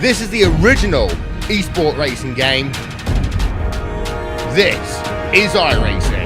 This is the original esport racing game. This is iRacing.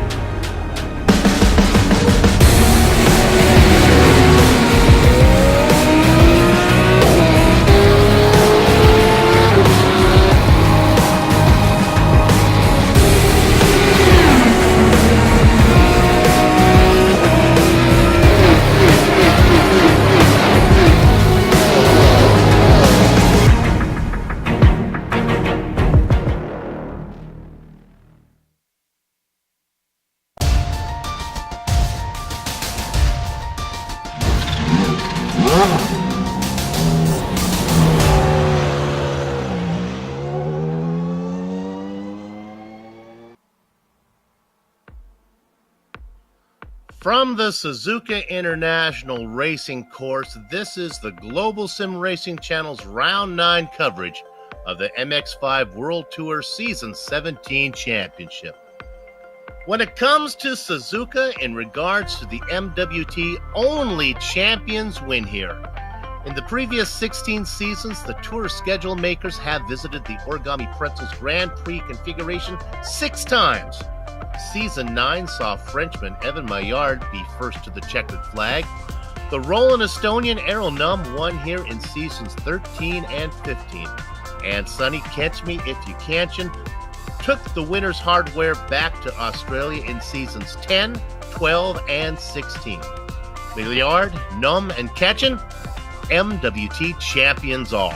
From the Suzuka International Racing Course, this is the Global Sim Racing Channel's Round 9 coverage of the MX-5 World Tour Season 17 Championship. When it comes to Suzuka in regards to the MWT, only champions win here. In the previous 16 seasons, the Tour schedule makers have visited the Origami Pretzels Grand Prix configuration 6 times. Season 9 saw Frenchman Evan Maillard be first to the checkered flag. The Roland Estonian Errol Num won here in seasons 13 and 15. And Sonny Ketchme, if you can'tchen, took the winner's hardware back to Australia in seasons 10, 12, and 16. Maillard, Num, and Ketchen, MWT champions all.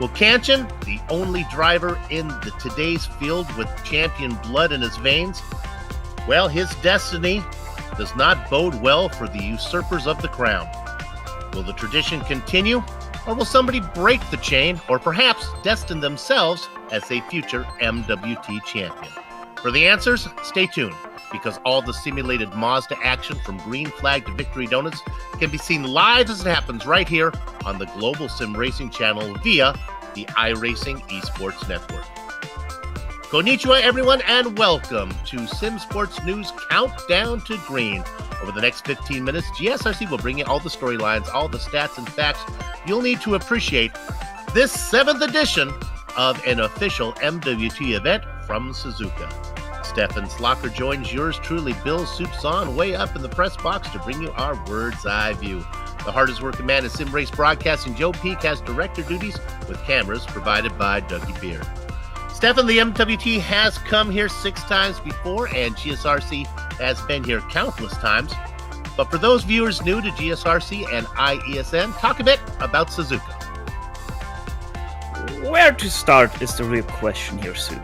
Well, Ketchen, the only driver in today's field with champion blood in his veins, well, his destiny does not bode well for the usurpers of the crown. Will the tradition continue, or will somebody break the chain, or perhaps destine themselves as a future MWT champion? For the answers, stay tuned, because all the simulated Mazda action from green flag to victory donuts can be seen live as it happens right here on the Global Sim Racing Channel via the iRacing Esports Network. Konnichiwa, everyone, and welcome to Sim Sports News Countdown to Green. Over the next 15 minutes, GSRC will bring you all the storylines, all the stats and facts you'll need to appreciate this 7th edition of an official MWT event from Suzuka. Stefan Slocker joins yours truly, Bill Soupson, way up in the press box to bring you our bird's eye view. The hardest working man in Sim Race Broadcasting, Joe Peak, has director duties with cameras provided by Dougie Beard. Stefan, the MWT has come here 6 times before, and GSRC has been here countless times. But for those viewers new to GSRC and IESN, talk a bit about Suzuka. Where to start is the real question here, Sue.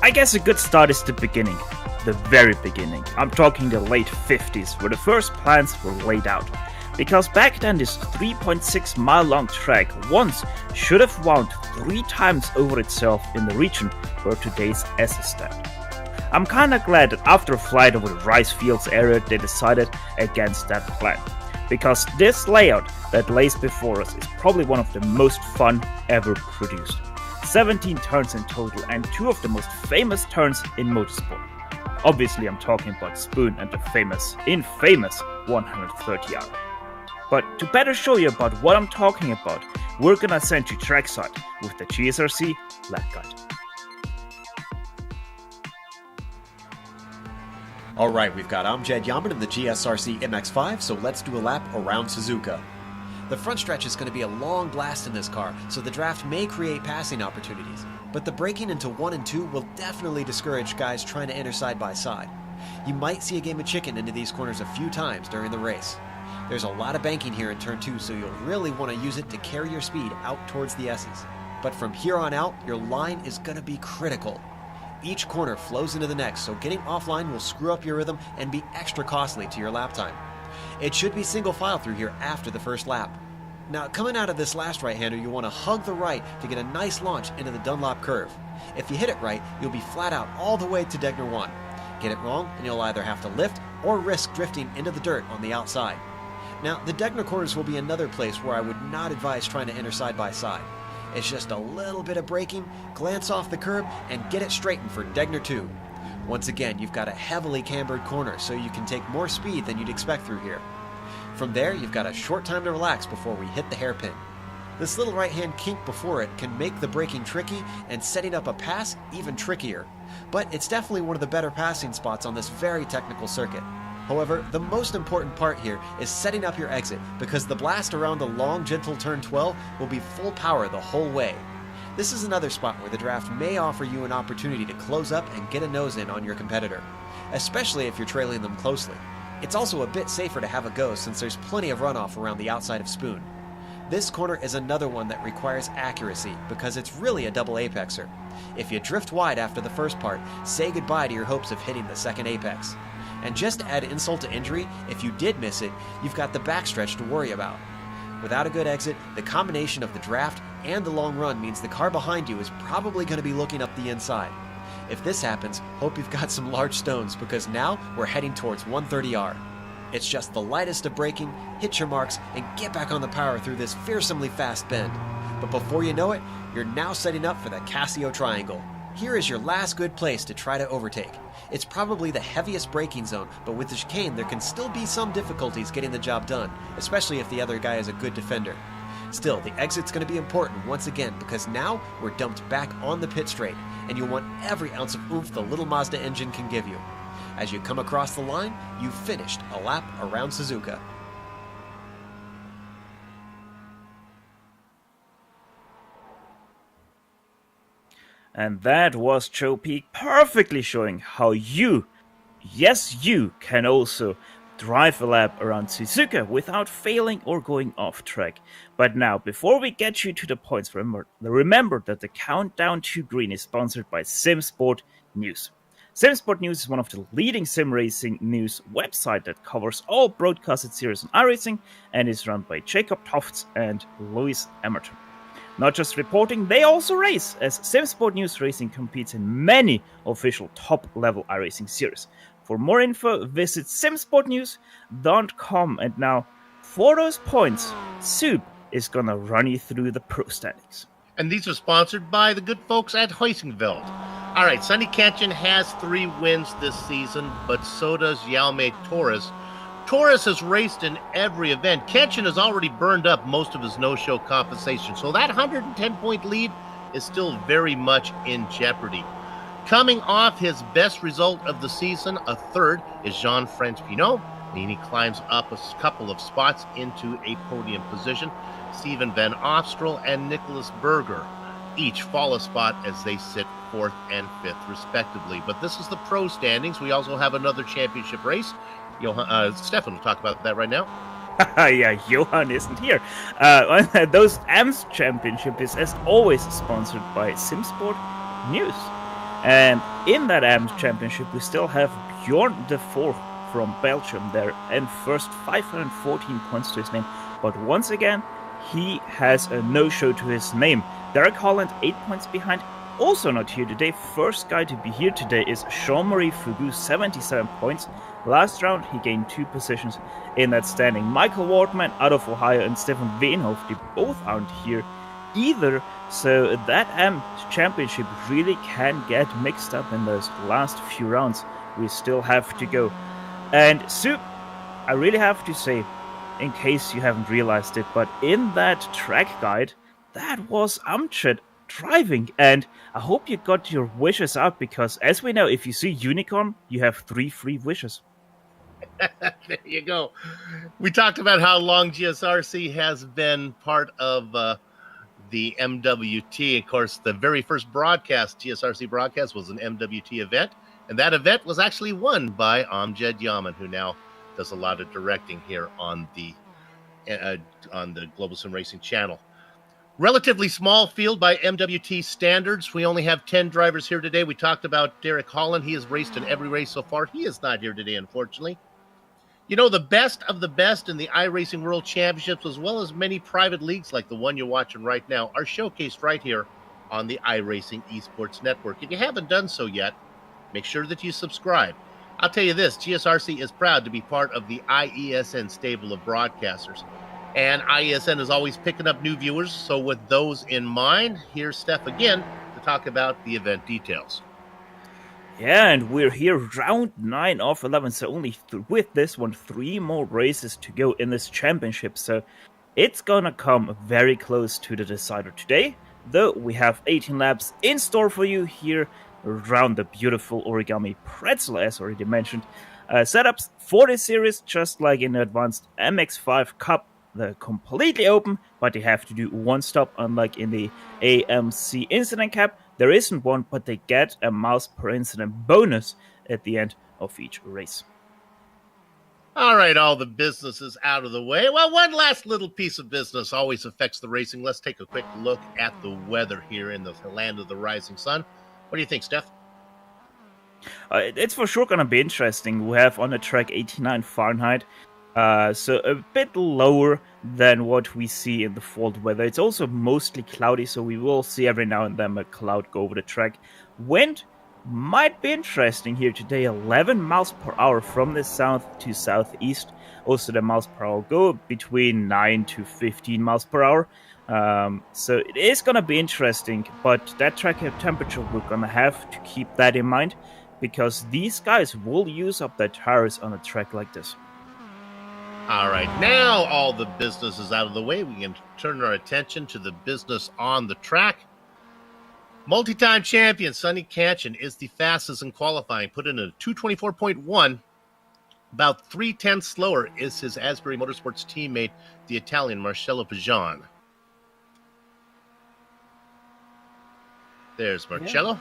I guess a good start is the beginning. The very beginning. I'm talking the late 50s, where the first plans were laid out. Because back then this 3.6 mile long track once should have wound 3 times over itself in the region where today's S is stand. I'm kinda glad that after a flight over the rice fields area they decided against that plan. Because this layout that lays before us is probably one of the most fun ever produced. 17 turns in total and 2 of the most famous turns in motorsport. Obviously I'm talking about Spoon and the infamous 130R. But to better show you about what I'm talking about, we're gonna send you trackside with the GSRC lap guide. Alright, we've got Amjad Yaman in the GSRC MX-5, so let's do a lap around Suzuka. The front stretch is going to be a long blast in this car, so the draft may create passing opportunities, but the braking into 1 and 2 will definitely discourage guys trying to enter side by side. You might see a game of chicken into these corners a few times during the race. There's a lot of banking here in turn 2, so you'll really want to use it to carry your speed out towards the S's. But from here on out, your line is going to be critical. Each corner flows into the next, so getting offline will screw up your rhythm and be extra costly to your lap time. It should be single file through here after the first lap. Now, coming out of this last right-hander, you want to hug the right to get a nice launch into the Dunlop curve. If you hit it right, you'll be flat out all the way to Degner 1. Get it wrong, and you'll either have to lift or risk drifting into the dirt on the outside. Now, the Degner corners will be another place where I would not advise trying to enter side by side. It's just a little bit of braking, glance off the curb, and get it straightened for Degner 2. Once again, you've got a heavily cambered corner, so you can take more speed than you'd expect through here. From there, you've got a short time to relax before we hit the hairpin. This little right-hand kink before it can make the braking tricky and setting up a pass even trickier. But it's definitely one of the better passing spots on this very technical circuit. However, the most important part here is setting up your exit, because the blast around the long, gentle turn 12 will be full power the whole way. This is another spot where the draft may offer you an opportunity to close up and get a nose in on your competitor, especially if you're trailing them closely. It's also a bit safer to have a go since there's plenty of runoff around the outside of Spoon. This corner is another one that requires accuracy because it's really a double apexer. If you drift wide after the first part, say goodbye to your hopes of hitting the second apex. And just to add insult to injury, if you did miss it, you've got the backstretch to worry about. Without a good exit, the combination of the draft and the long run means the car behind you is probably going to be looking up the inside. If this happens, hope you've got some large stones because now we're heading towards 130R. It's just the lightest of braking, hit your marks, and get back on the power through this fearsomely fast bend. But before you know it, you're now setting up for the Casio Triangle. Here is your last good place to try to overtake. It's probably the heaviest braking zone, but with the chicane there can still be some difficulties getting the job done, especially if the other guy is a good defender. Still, the exit's going to be important once again because now we're dumped back on the pit straight, and you'll want every ounce of oomph the little Mazda engine can give you. As you come across the line, you've finished a lap around Suzuka. And that was Joe Peak perfectly showing how you, yes you, can also drive a lap around Suzuka without failing or going off track. But now, before we get you to the points, remember that the Countdown to Green is sponsored by SimSport News. SimSport News is one of the leading sim racing news website that covers all broadcasted series on iRacing and is run by Jacob Tofts and Louis Emerton. Not just reporting, they also race, as SimSport News Racing competes in many official top-level iRacing series. For more info, visit simsportnews.com. And now, for those points, Soup is gonna run you through the pro standings. And these are sponsored by the good folks at Heusingveld. All right, Sonny Kenshin has 3 wins this season, but so does Jaume Torres. Torres has raced in every event. Kenshin has already burned up most of his no-show compensation, so that 110-point lead is still very much in jeopardy. Coming off his best result of the season, a third, is Jean-Francois Pinot, and he climbs up a couple of spots into a podium position. Steven Van Ofstrel and Nicholas Berger each fall a spot as they sit 4th and 5th, respectively. But this is the pro standings. We also have another championship race. Stefan will talk about that right now. Yeah, Johan isn't here. Those AMS Championship is, as always, sponsored by SimSport News. And in that AMS Championship, we still have Bjorn de Voort from Belgium there, and first 514 points to his name. But once again, he has a no-show to his name. Derek Holland, 8 points behind. Also not here today. First guy to be here today is Jean-Marie Fugu, 77 points. Last round, he gained 2 positions in that standing. Michael Wardman out of Ohio and Stefan Weenhoff, they both aren't here either. So that championship really can get mixed up in those last few rounds. We still have to go. And Soup, I really have to say, in case you haven't realized it, but in that track guide, that was Amjad driving, and I hope you got your wishes out, because as we know, if you see Unicorn, you have 3 free wishes. There you go. We talked about how long GSRC has been part of the MWT. Of course, the very first broadcast, GSRC broadcast, was an MWT event, and that event was actually won by Amjad Yaman, who now does a lot of directing here on the Global Sim Racing channel. Relatively small field by MWT standards. We only have 10 drivers here today. We talked about Derek Holland. He has raced in every race so far. He is not here today, unfortunately. You know, the best of the best in the iRacing World Championships, as well as many private leagues like the one you're watching right now, are showcased right here on the iRacing Esports Network. If you haven't done so yet, make sure that you subscribe. I'll tell you this, GSRC is proud to be part of the IESN stable of broadcasters. And IESN is always picking up new viewers. So with those in mind, here's Steph again to talk about the event details. Yeah, and we're here round 9 of 11. So only with this one, 3 more races to go in this championship. So It's gonna come very close to the decider today, though we have 18 laps in store for you here around the beautiful origami pretzel, as already mentioned. Setups for this series, just like in the advanced MX-5 Cup, they're completely open, but you have to do one stop, unlike in the AMC Incident Cap. There isn't one, but they get a miles per incident bonus at the end of each race. All right, all the business is out of the way. Well, one last little piece of business always affects the racing. Let's take a quick look at the weather here in the land of the rising sun. What do you think, Steph? It's for sure going to be interesting. We have on the track 89 Fahrenheit, so a bit lower than what we see in the fall weather. It's also mostly cloudy, so we will see every now and then a cloud go over the track. Wind might be interesting here today, 11 miles per hour from the south to southeast. Also, the miles per hour go between 9 to 15 miles per hour. So it is going to be interesting, but that track temperature, we're going to have to keep that in mind, because these guys will use up their tires on a track like this. All right, now all the business is out of the way. We can turn our attention to the business on the track. Multi-time champion Sonny Canchen is the fastest in qualifying, put in a 2:24.1. About 3/10 slower is his Asbury Motorsports teammate, the Italian Marcello Pajan. There's Marcello.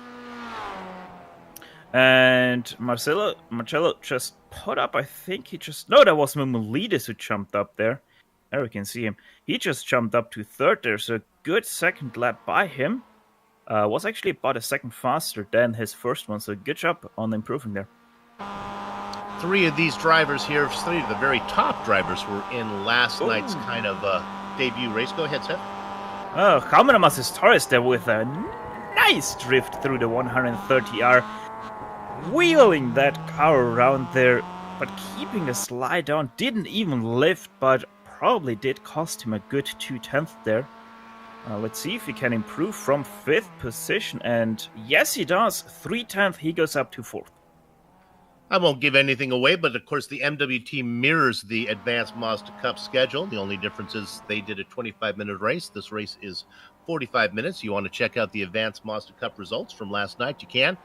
And Marcello just put up, I think he just... No, that was Mimolidis who jumped up there. There we can see him. He just jumped up to third there, so a good second lap by him. Was actually about a second faster than his first one, so good job on improving there. Three of these drivers here, three of the very top drivers, were in last night's kind of debut race. Go ahead, Seth. Oh, Jaume Masses Torres there with a nice drift through the 130R. Wheeling that car around there, but keeping the slide down. Didn't even lift, but probably did cost him a good 2/10 there. Let's see if he can improve from 5th position, and yes he does. 3/10, he goes up to 4th. I won't give anything away, but of course the MWT mirrors the Advanced Mazda Cup schedule. The only difference is they did a 25-minute race. This race is 45 minutes. You want to check out the Advanced Mazda Cup results from last night, you can.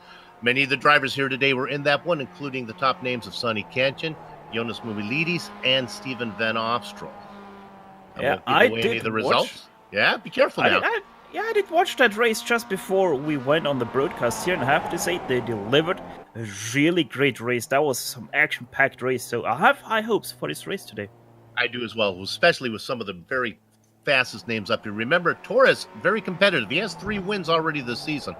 Many of the drivers here today were in that one, including the top names of Sonny Canchen, Jonas Mumilidis, and Stephen Van Opstroll. I won't give away did any of the results. Yeah, be careful now. I did watch that race just before we went on the broadcast here, and I have to say they delivered a really great race. That was some action-packed race, so I have high hopes for this race today. I do as well, especially with some of the very fastest names up here. Remember, Torres, very competitive. He has 3 wins already this season.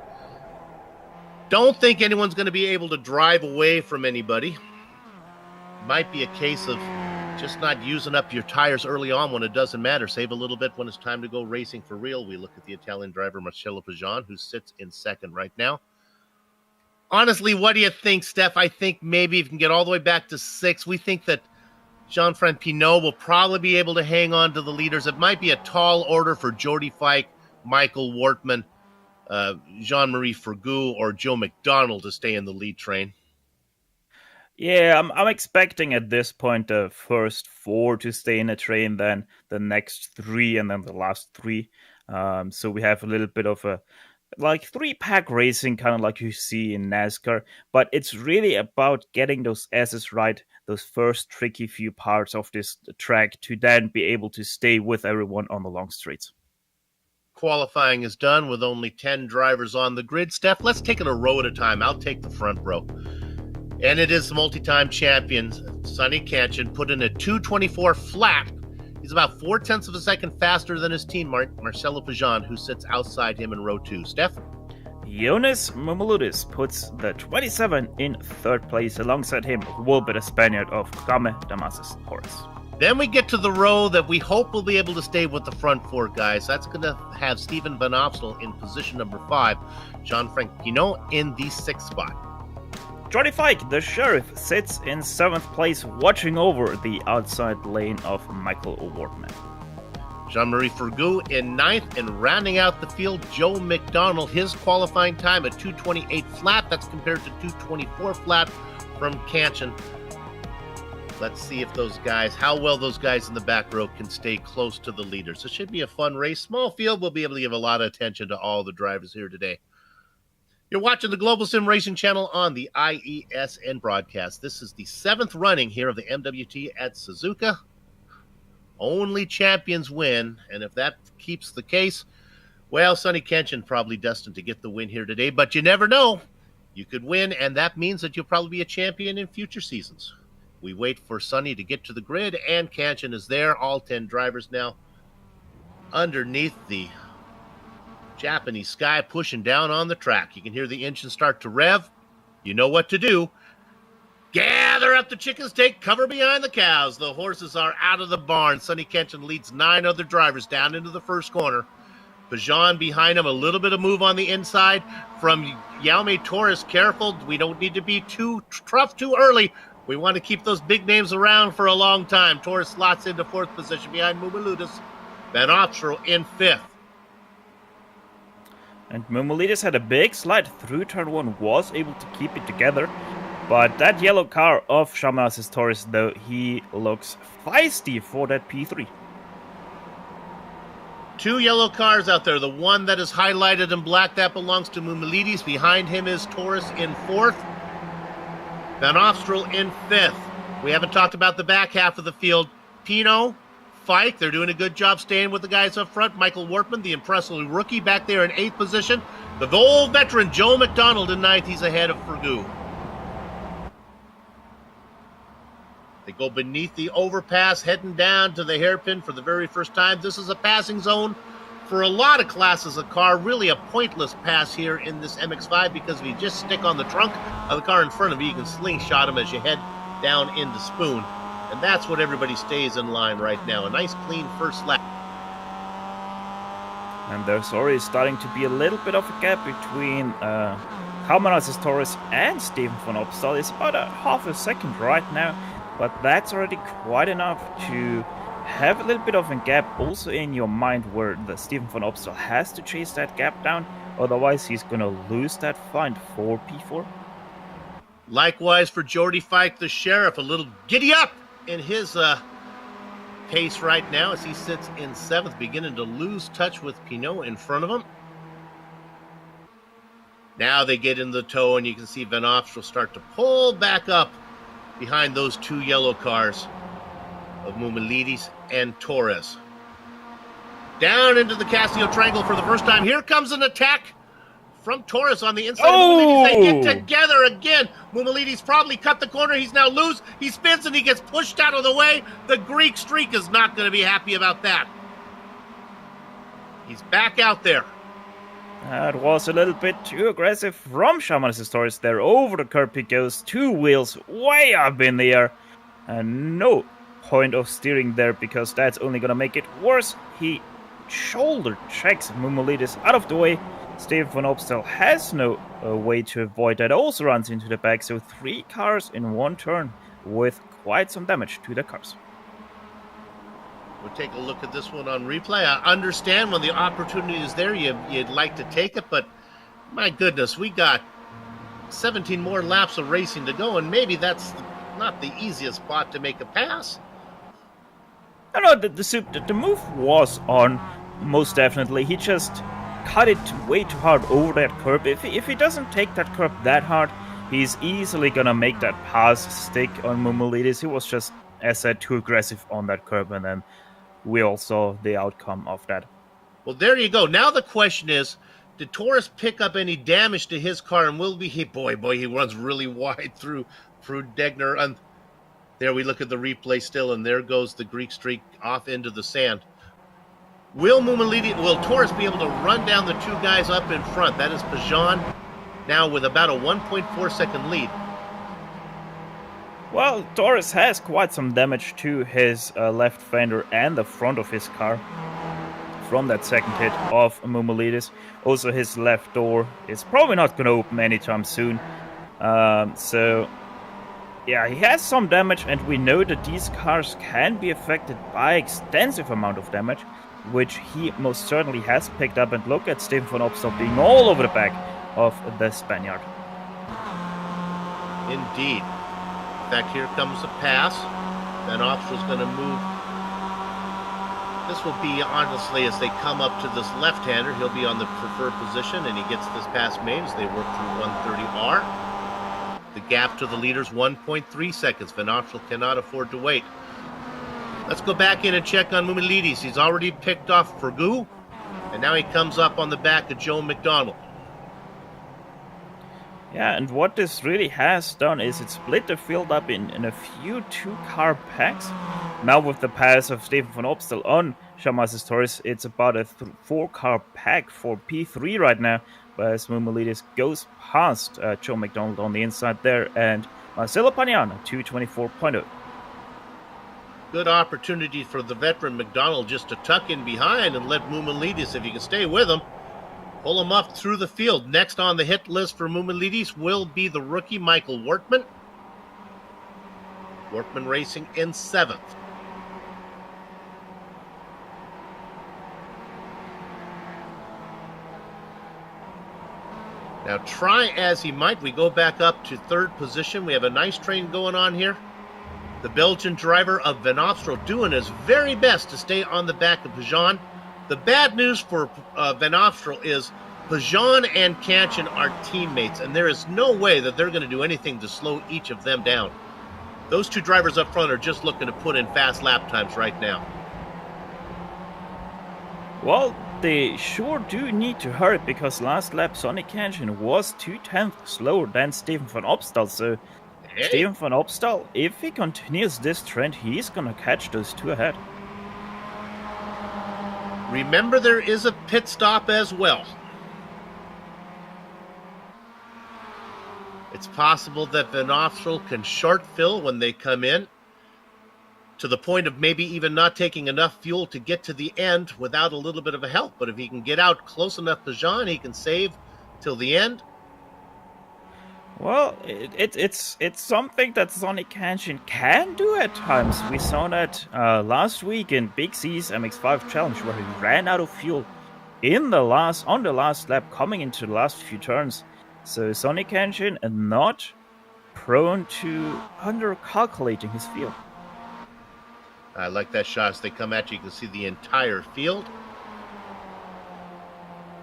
Don't think anyone's going to be able to drive away from anybody. Might be a case of just not using up your tires early on when it doesn't matter. Save a little bit when it's time to go racing for real. We look at the Italian driver Marcello Pajan, who sits in second right now. Honestly, what do you think, Steph? I think maybe if you can get all the way back to 6, we think that Jean-Franc Pinot will probably be able to hang on to the leaders. It might be a tall order for Jordy Fike, Michael Wortman, Jean-Marie Fergu, or Joe McDonald to stay in the lead train. Yeah, I'm expecting at this point the first 4 to stay in a train, then the next 3, and then the last 3. So we have a little bit of a 3-pack racing, kind of like you see in NASCAR. But it's really about getting those S's right, those first tricky few parts of this track, to then be able to stay with everyone on the long straights. Qualifying is done with only 10 drivers on the grid. Steph, let's take it a row at a time. I'll take the front row. And it is the multi-time champion, Sonny Canchen, put in a 2:24 flat. He's about 0.4 of a second faster than his teammate, Marcello Pajan, who sits outside him in row 2. Steph? Jonas Mumilidis puts the 27 in 3rd place. Alongside him will be the Spaniard of Jaume Masses Torres. Then we get to the row that we hope will be able to stay with the front 4 guys. That's going to have Stephen Van Opstroll in position number 5, Jean-Franc Pinot in the 6th spot. Jordy Fike, the Sheriff, sits in 7th place, watching over the outside lane of Michael Wortman. Jean-Marie Fergu in 9th, and rounding out the field, Joe McDonald. His qualifying time at 2:28 flat. That's compared to 2:24 flat from Canchen. Let's see if those guys, how well those guys in the back row can stay close to the leaders. It should be a fun race. Small field, we'll be able to give a lot of attention to all the drivers here today. You're watching the Global Sim Racing channel on the IESN broadcast. This is the 7th running here of the MWT at Suzuka. Only champions win, and if that keeps the case, well, Sonny Kenshin probably destined to get the win here today, but you never know. You could win, and that means that you'll probably be a champion in future seasons. We wait for Sonny to get to the grid, and Kenshin is there. All 10 drivers now underneath the Japanese sky pushing down on the track. You can hear the engine start to rev. You know what to do. Gather up the chickens, take cover behind the cows. The horses are out of the barn. Sonny Kenshin leads 9 other drivers down into the first corner. Pajan behind him, a little bit of move on the inside from Jaume Torres. Careful, we don't need to be too tough too early. We want to keep those big names around for a long time. Torres slots into 4th position behind Mumulidis. Van Opstrow in 5th. And Mumulidis had a big slide through turn 1, was able to keep it together. But that yellow car of Shamasis Torres, though, he looks feisty for that P3. 2 yellow cars out there. The one that is highlighted in black, that belongs to Mumulidis. Behind him is Torres in 4th. Van Opstrow in 5th. We haven't talked about the back half of the field. Pino, Fike, they're doing a good job staying with the guys up front. Michael Wortman, the impressive rookie, back there in 8th position. The old veteran, Joe McDonald, in 9th. He's ahead of Fergu. They go beneath the overpass, heading down to the hairpin for the very first time. This is a passing zone for a lot of classes of car. Really a pointless pass here in this MX-5 because if you just stick on the trunk of the car in front of you, you can slingshot them as you head down into Spoon. And that's what everybody stays in line right now. A nice, clean first lap. And there's already starting to be a little bit of a gap between Shamasis Torres and Stephen van Opstal. It's about a half a second right now. But that's already quite enough to have a little bit of a gap also in your mind where the Stephen van Opstal has to chase that gap down. Otherwise, he's going to lose that fight for P4. Likewise for Jordy Fike, the sheriff, a little giddy up in his pace right now as he sits in 7th, beginning to lose touch with Pinot in front of him. Now they get in the tow, and you can see Van Opstrow start to pull back up behind those 2 yellow cars of Mumulidis and Torres. Down into the Castillo Triangle for the first time. Here comes an attack from Torres on the inside of Mumulidis. They get together again. Mumulidis probably cut the corner. He's now loose. He spins and he gets pushed out of the way. The Greek streak is not going to be happy about that. He's back out there. That was a little bit too aggressive from Shamasis Torres there. Over the curb he goes, 2 wheels way up in the air. And no point of steering there because that's only going to make it worse. He shoulder checks Mumulidis out of the way. Stephen van Opstal has no way to avoid that. Also runs into the back. So 3 cars in 1 turn with quite some damage to the cars. We'll take a look at this one on replay. I understand when the opportunity is there, you'd like to take it, but my goodness, we got 17 more laps of racing to go, and maybe that's not the easiest spot to make a pass. No, the move was on, most definitely. He just cut it way too hard over that curb. If he doesn't take that curb that hard, he's easily gonna make that pass stick on Mumulidis. He was just, as said, too aggressive on that curb, and then we all saw the outcome of that. Well, there you go. Now the question is, did Torres pick up any damage to his car? And will be hit? Boy, he runs really wide through Degner. And there we look at the replay still, and there goes the Greek streak off into the sand. Will Torres be able to run down the 2 guys up in front? That is Pajan now with about a 1.4 second lead. Well, Torres has quite some damage to his left fender and the front of his car from that second hit of Mumulidis. Also, his left door is probably not going to open anytime soon. So, yeah, he has some damage, and we know that these cars can be affected by extensive amount of damage, which he most certainly has picked up. And look at Stephen van Opstal being all over the back of the Spaniard. Indeed. In fact, here comes a pass. Van Opstral's going to move. This will be, honestly, as they come up to this left-hander, he'll be on the preferred position, and he gets this pass made as they work through 130R. The gap to the leaders, 1.3 seconds. Van Opstral cannot afford to wait. Let's go back in and check on Mumilidis. He's already picked off Fergu, and now he comes up on the back of Joe McDonald. Yeah, and what this really has done is it split the field up in a few two-car packs. Now with the pass of Stefan van Opstal on Jean-Marcel Torres, it's about a four-car pack for P3 right now, whereas Mumilidis goes past Joe McDonald on the inside there, and Marcelo Pagnana, 224.0. Good opportunity for the veteran McDonald just to tuck in behind and let Mumilidis, if he can stay with him, pull him up through the field. Next on the hit list for Mumilidis will be the rookie Michael Wortman. Wortman racing in 7th. Now, try as he might, we go back up to 3rd position. We have a nice train going on here. The Belgian driver of Van Opstral doing his very best to stay on the back of Pajan. The bad news for Van Opstral is Pajan and Kanchan are teammates, and there is no way that they're going to do anything to slow each of them down. Those two drivers up front are just looking to put in fast lap times right now. Well, they sure do need to hurry, because last lap Sonny Kanchan was 0.2 slower than Stefan van Opstal, so Hey. Stefan van Opstal, if he continues this trend, he's gonna catch those two ahead. Remember, there is a pit stop as well. It's possible that Van Opstal can short fill when they come in, to the point of maybe even not taking enough fuel to get to the end without a little bit of a help. But if he can get out close enough to Jean, he can save till the end. Well, it's something that Sonny Kanchan can do at times. We saw that last week in Big C's MX-5 challenge, where he ran out of fuel on the last lap, coming into the last few turns. So Sonny Kanchan is not prone to under-calculating his field. I like that shot. As they come at you, you can see the entire field.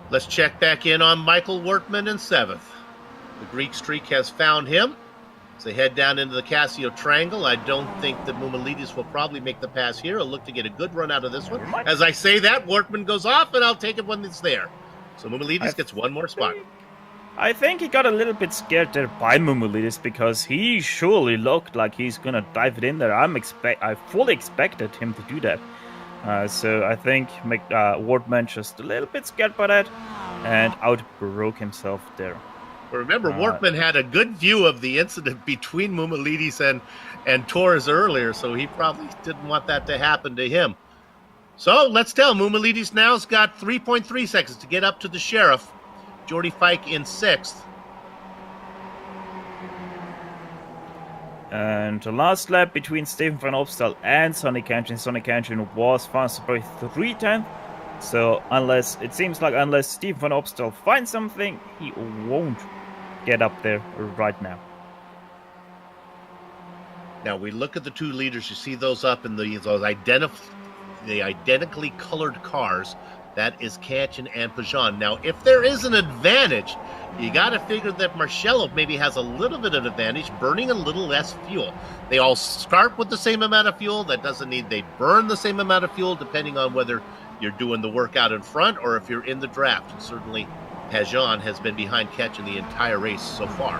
Let's check back in on Michael Wortman in 7th. The Greek streak has found him. As they head down into the Casio Triangle, I don't think that Mumilidis will probably make the pass here. He'll look to get a good run out of this one. As I say that, Wortman goes off, and I'll take it when it's there. So Mumilidis gets one more spot. I think he got a little bit scared there by Mumilidis, because he surely looked like he's gonna dive it in there. I fully expected him to do that. So I think Wortman just a little bit scared by that and outbroke himself there. But remember, Wortman had a good view of the incident between Mumilidis and Torres earlier, so he probably didn't want that to happen to him. So let's tell Mumilidis now's got 3.3 seconds to get up to the Sheriff. Jordy Fike in 6th. And the last lap between Stefan van Opstal and Sonny Kanchan was faster by 0.3. So unless Stefan van Opstal finds something, he won't get up there right now. Now we look at the two leaders. You see those up in the identically colored cars. That is Kanchan and Pajan. Now, if there is an advantage, you got to figure that Marcello maybe has a little bit of advantage, burning a little less fuel. They all start with the same amount of fuel. That doesn't mean they burn the same amount of fuel, depending on whether you're doing the work out in front or if you're in the draft. And certainly, Pajan has been behind Kanchan the entire race so far.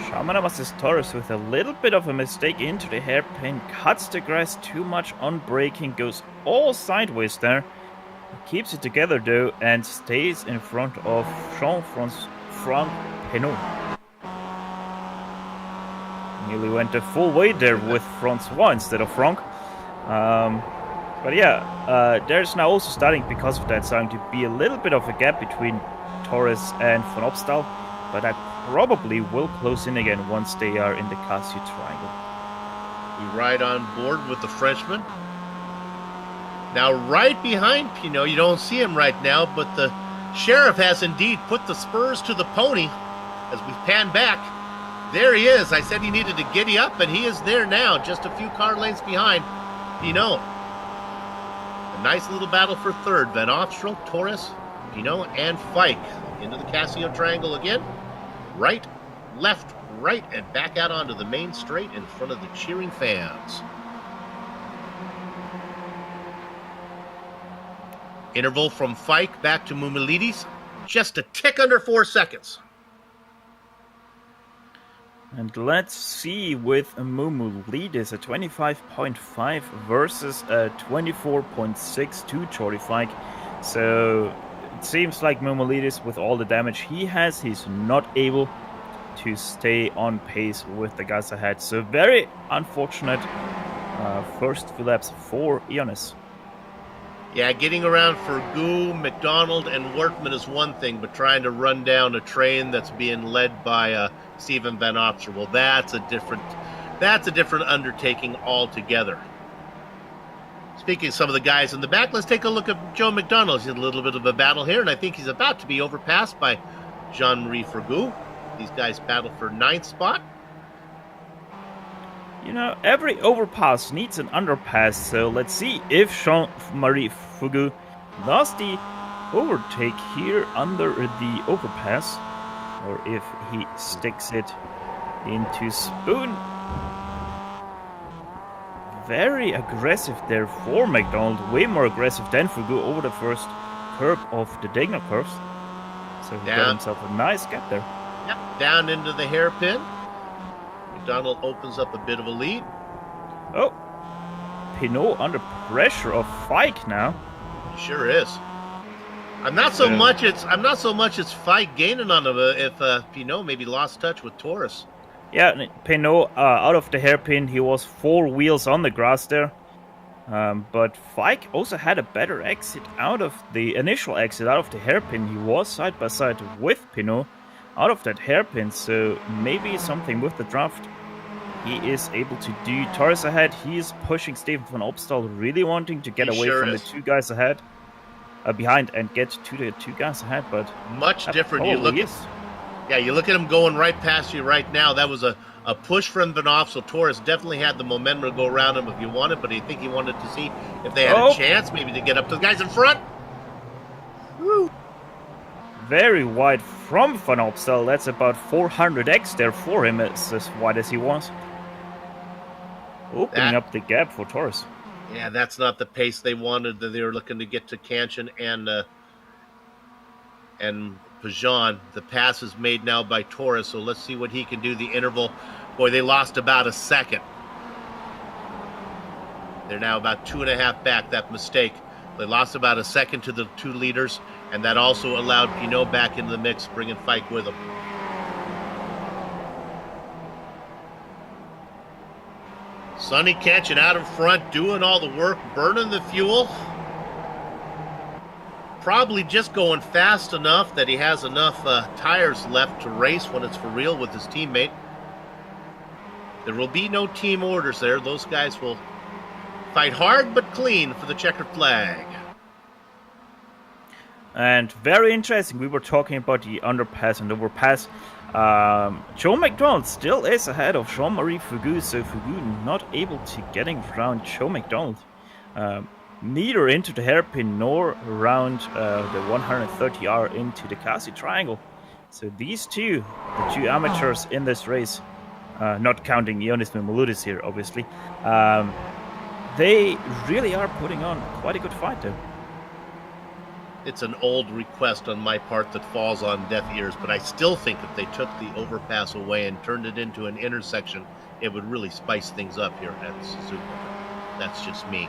Jean-Marcel Torres with a little bit of a mistake into the hairpin, cuts the grass too much on braking, goes all sideways there. Keeps it together though and stays in front of Franck Penaud. Nearly went the full way there with Francois instead of Franck. But yeah, there's now also starting, because of that, starting to be a little bit of a gap between Torres and Van Opstal, but that probably will close in again once they are in the Casio Triangle. We ride on board with the Frenchman. Now, right behind Pinot, you don't see him right now, but the Sheriff has indeed put the spurs to the pony as we pan back. There he is. I said he needed to giddy up, and he is there now, just a few car lengths behind Pinot. A nice little battle for third. Van Opstel, Torres, Pinot, and Fike. Into the Casio triangle again. Right, left, right, and back out onto the main straight in front of the cheering fans. Interval from Fike back to Mumilidis, just a tick under 4 seconds. And let's see with Mumilidis, a 25.5 versus a 24.62 Jordi Fike. So it seems like Mumilidis, with all the damage he has, he's not able to stay on pace with the guys ahead. So very unfortunate first few laps for Ionis. Yeah, getting around Fergu, McDonald, and Wortman is one thing, but trying to run down a train that's being led by Steven Van Opstel, well, that's a different undertaking altogether. Speaking of some of the guys in the back, let's take a look at Joe McDonald. He's in a little bit of a battle here, and I think he's about to be overpassed by Jean-Marie Fergu. These guys battle for 9th spot. You know, every overpass needs an underpass, so let's see if Jean-Marie Fergu does the overtake here under the overpass, or if he sticks it into Spoon. Very aggressive there for McDonald, way more aggressive than Fergu over the first curb of the Degner curves. So he got himself a nice gap there. Yep, down into the hairpin. McDonald opens up a bit of a lead. Oh, Pinot under pressure of Fike now. He sure is. I'm not so much it's Fike gaining on him if Pinot maybe lost touch with Torres. Yeah, Pinot out of the hairpin, he was 4 wheels on the grass there. But Fike also had a better exit out of the initial exit out of the hairpin. He was side by side with Pinot out of that hairpin, so maybe something with the draft he is able to do. Torres ahead, he is pushing Steven Van Opstel, really wanting to get away from the 2 guys ahead, behind, and get to the 2 guys ahead, but much different. You look at him going right past you right now. That was a push from Van Opstel. Torres definitely had the momentum to go around him if he wanted, but I think he wanted to see if they had a chance maybe to get up to the guys in front. Woo. Very wide from Van Opstel. That's about 400x there for him. It's as wide as he was. Opening up the gap for Torres. Yeah, that's not the pace they wanted. They were looking to get to Kanchan and Pajan. The pass is made now by Torres, so let's see what he can do. The interval, boy, they lost about a second. They're now about 2.5 back. That mistake. They lost about a second to the 2 leaders, and that also allowed Pinot back into the mix, bringing Fike with him. Sonny Kanchan out in front, doing all the work, burning the fuel. Probably just going fast enough that he has enough tires left to race when it's for real with his teammate. There will be no team orders there. Those guys will fight hard but clean for the checkered flag. And very interesting, we were talking about the underpass and overpass. Joe McDonald still is ahead of Jean-Marie Fergu, so Fergu not able to getting around Joe McDonald. Neither into the hairpin nor around the 130R into the Kasi triangle. So these two, the 2 amateurs in this race, not counting Ionis Mumilidis here, obviously, they really are putting on quite a good fight there. It's an old request on my part that falls on deaf ears, but I still think if they took the overpass away and turned it into an intersection, it would really spice things up here at Suzuka. That's just me.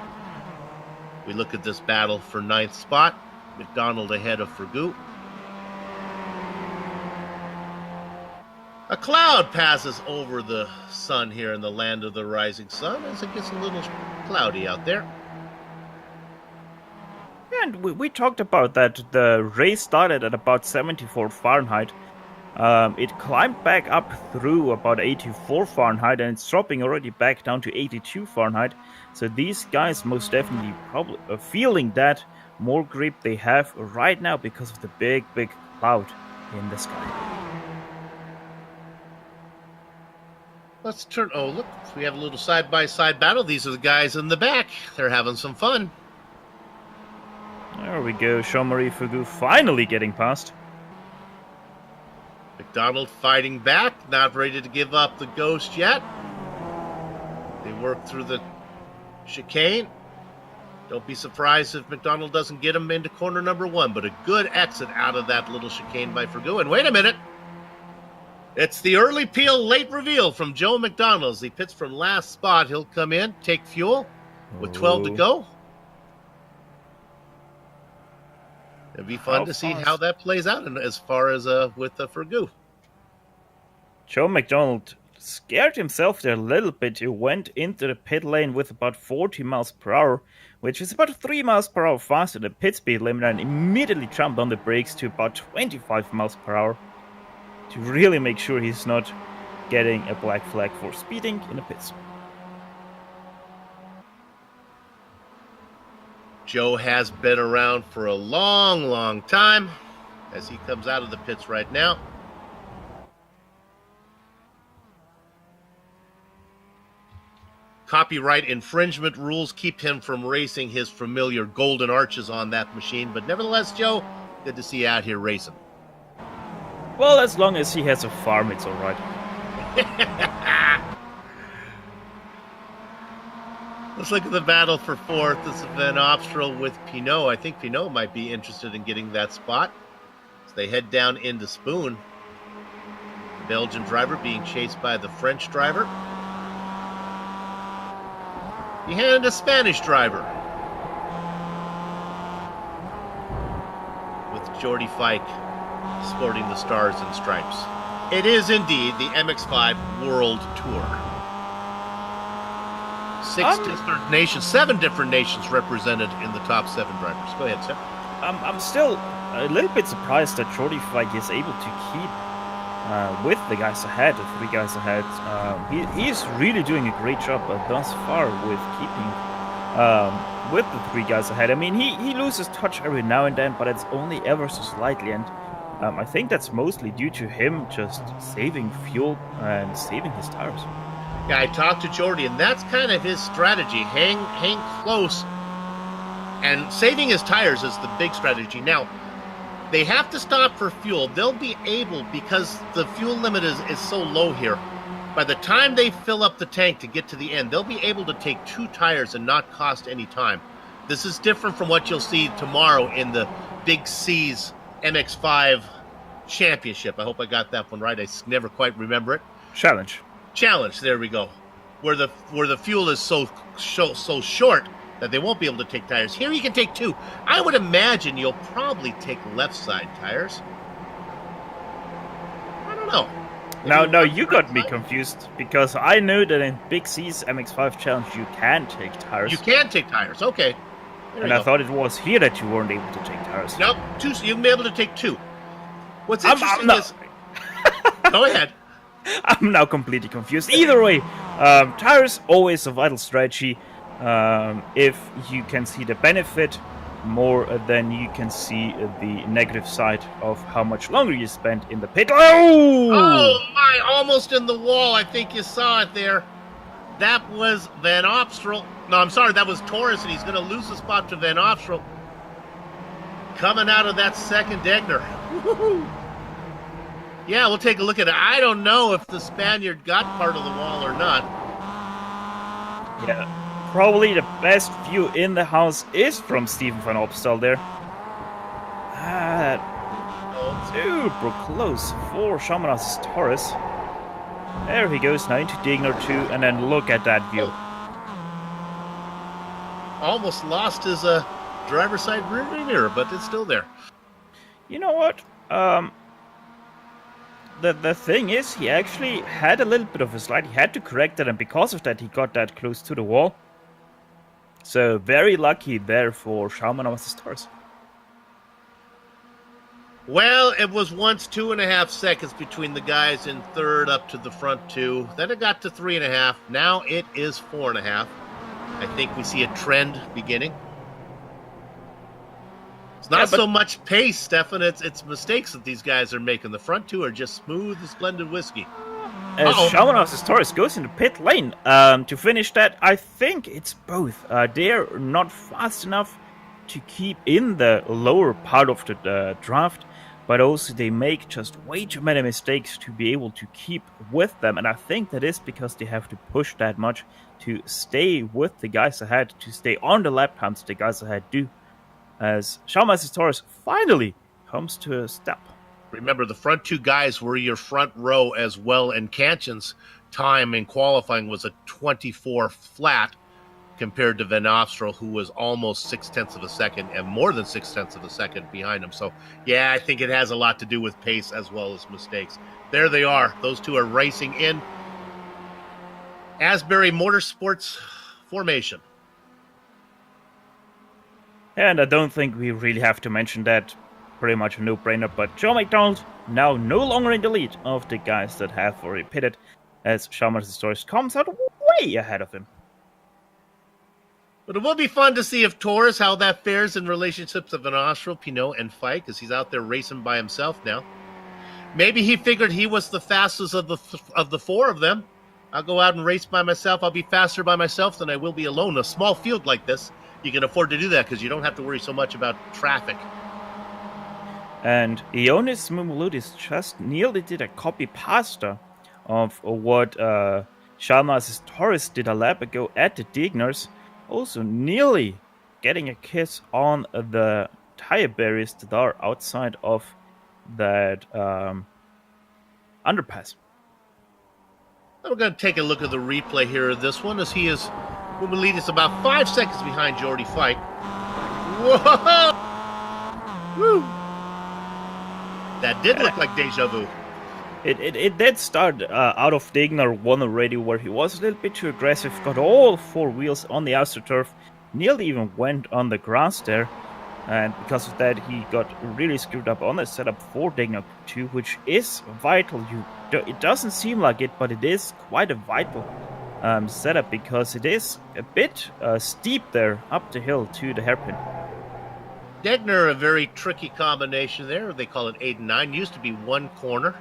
We look at this battle for 9th spot. McDonald ahead of Fergu. A cloud passes over the sun here in the land of the rising sun as it gets a little cloudy out there. And we talked about that. The race started at about 74 Fahrenheit. It climbed back up through about 84 Fahrenheit, and it's dropping already back down to 82 Fahrenheit. So these guys most definitely probably are feeling that more grip they have right now because of the big cloud in the sky. Let's turn. Oh, look, we have a little side-by-side battle. These are the guys in the back. They're having some fun. There we go. Jean-Marie Fugu finally getting past. McDonald fighting back, not ready to give up the ghost yet. They work through the chicane. Don't be surprised if McDonald doesn't get him into corner number 1, but a good exit out of that little chicane by Fugu. And wait a minute. It's the early peel, late reveal from Joe McDonald. As he pits from last spot, he'll come in, take fuel with 12 to go. It'll be fun to see how that plays out and as far as with Fugu. Joe McDonald scared himself there a little bit. He went into the pit lane with about 40 miles per hour, which is about 3 miles per hour faster than the pit speed limit, and immediately jumped on the brakes to about 25 miles per hour to really make sure he's not getting a black flag for speeding in the pits. Joe has been around for a long, long time as he comes out of the pits right now. Copyright infringement rules keep him from racing his familiar golden arches on that machine, but nevertheless, Joe, good to see you out here racing. Well, as long as he has a farm, it's alright. Let's look at the battle for 4th. This is Van Opstroll with Pinot. I think Pinot might be interested in getting that spot. As they head down into Spoon. The Belgian driver being chased by the French driver. Behind a Spanish driver. With Jordy Fike sporting the stars and stripes. It is indeed the MX-5 World Tour. 7 different nations represented in the top 7 drivers. Go ahead, sir. I'm still a little bit surprised that Jordy Fike is able to keep with the guys ahead, the 3 guys ahead. He is really doing a great job thus far with keeping with the 3 guys ahead. I mean, he loses touch every now and then, but it's only ever so slightly, and I think that's mostly due to him just saving fuel and saving his tires. Yeah, I talked to Jordy, and that's kind of his strategy. Hang close, and saving his tires is the big strategy. Now, they have to stop for fuel. They'll be able, because the fuel limit is so low here, by the time they fill up the tank to get to the end, they'll be able to take 2 tires and not cost any time. This is different from what you'll see tomorrow in the Big C's MX-5 Championship. I hope I got that one right. I never quite remember it. Challenge, there we go. Where the fuel is so short that they won't be able to take tires. Here you can take 2. I would imagine you'll probably take left side tires. I don't know. Now you got me confused, because I know that in Big C's MX-5 Challenge you can take tires. You can take tires, okay. And I thought it was here that you weren't able to take tires. Nope, 2. You can be able to take 2. What's interesting is... Go ahead. I'm now completely confused. Either way, tires always a vital strategy. If you can see the benefit more than you can see the negative side of how much longer you spend in the pit. Oh my, almost in the wall. I think you saw it there. That was Van Opstroll. No, I'm sorry, that was Torres, and he's going to lose the spot to Van Opstroll. Coming out of that second Degner. Yeah, we'll take a look at it. I don't know if the Spaniard got part of the wall or not. Yeah, probably the best view in the house is from Steven Van Opstal there. Super close for Shaman's Torres. There he goes now into Digner 2, and then look at that view. Almost lost his driver's side rear mirror, but it's still there. You know what? The thing is, he actually had a little bit of a slide. He had to correct it, and because of that, he got that close to the wall. So very lucky there for Schaumann with his stars. Well, it was once 2.5 seconds between the guys in third up to the front 2. Then it got to 3.5. Now it is 4.5. I think we see a trend beginning. It's not so much pace, Stefan. It's mistakes that these guys are making. The front 2 are just smooth as blended whiskey. As Uh-oh. Shaman's Taurus goes into pit lane to finish that, I think it's both. They're not fast enough to keep in the lower part of the draft, but also they make just way too many mistakes to be able to keep with them. And I think that is because they have to push that much to stay with the guys ahead, to stay on the lap times the guys ahead do. As Shaman's Taurus finally comes to a stop. Remember, the front two guys were your front row as well, and Kanchan's time in qualifying was a 24 flat compared to Van Ofstrel, who was almost 0.6 of a second and more than 0.6 of a second behind him. So, yeah, I think it has a lot to do with pace as well as mistakes. There they are. Those two are racing in Asbury Motorsports formation. And I don't think we really have to mention that. Pretty much a no-brainer, but Joe McDonald now no longer in the lead of the guys that have already pitted, as Shaman's Taurus comes out way ahead of him. But it will be fun to see if Taurus, how that fares in relationships of Van Ofstrel, Pinot, and Fike, because he's out there racing by himself now. Maybe he figured he was the fastest of the four of them. I'll go out and race by myself. I'll be faster by myself than I will be alone. A small field like this, you can afford to do that because you don't have to worry so much about traffic. And Ionis Mumuludis just nearly did a copy pasta of what Shaman's Taurus did a lap ago at the Digners, also nearly getting a kiss on the tire barriers that are outside of that underpass. We're going to take a look at the replay here of this one, as he is Mumulidis about 5 seconds behind Jordy Fike. Whoa! Woo! That did look like deja vu. It did start out of Dignar 1 already, where he was a little bit too aggressive, got all four wheels on the AstroTurf, nearly even went on the grass there, and because of that he got really screwed up on the setup for Dignar 2, which is vital. It doesn't seem like it, but it is quite a vital setup, because it is a bit steep there up the hill to the hairpin. Degner, a very tricky combination there. They call it 8 and 9. Used to be one corner.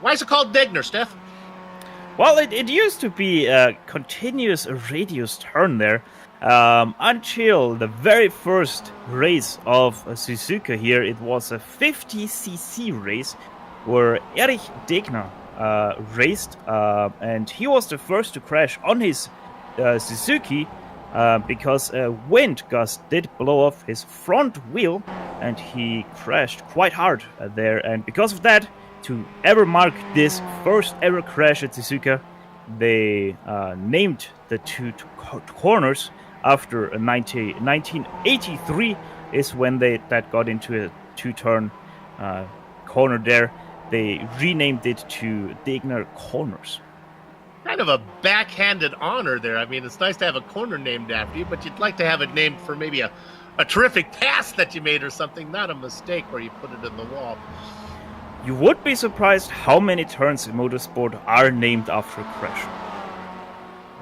Why is it called Degner, Steph? Well, it used to be a continuous radius turn there, until the very first race of Suzuka here. It was a 50cc race where Erich Degner raced, and he was the first to crash on his Suzuki, because a wind gust did blow off his front wheel and he crashed quite hard there. And because of that, to ever mark this first ever crash at Suzuka, they named the two corners after 1983 is when that got into a two-turn corner there. They renamed it to Degner Corners. Kind of a backhanded honor there. I mean, it's nice to have a corner named after you, but you'd like to have it named for maybe a terrific pass that you made or something, not a mistake where you put it in the wall. You would be surprised how many turns in motorsport are named after a crash.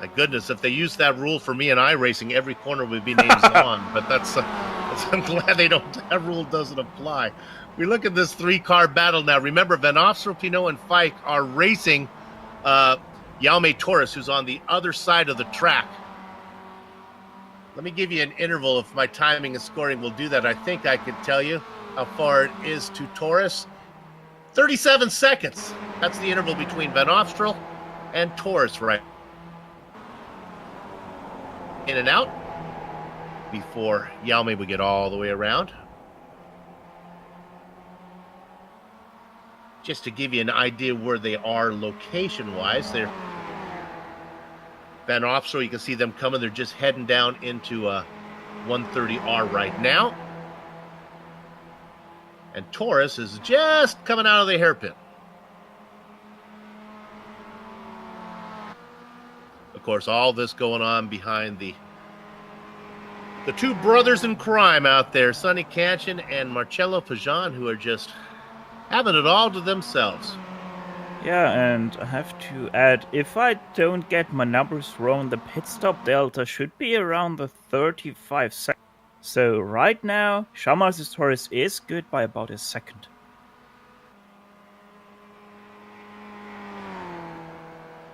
My goodness, if they used that rule for me in iRacing, every corner would be named on. But I'm glad that rule doesn't apply. We look at this three-car battle now. Remember, Van Ofstrel, Pinot, and Fike are racing Jaume Taurus, who's on the other side of the track. Let me give you an interval. If my timing and scoring will do that, I think I can tell you how far it is to Taurus. 37 seconds. That's the interval between Van Ofstrel and Taurus, right? In and out before Jaume would get all the way around. Just to give you an idea where they are location-wise, they're Van Ofstrel, you can see them coming. They're just heading down into 130R right now. And Taurus is just coming out of the hairpin. Of course, all this going on behind the two brothers in crime out there, Sonny Kanchan and Marcello Pajan, who are just having it all to themselves. Yeah, and I have to add, if I don't get my numbers wrong, the pit stop delta should be around the 35 seconds. So right now, Shaman's Taurus is good by about a second.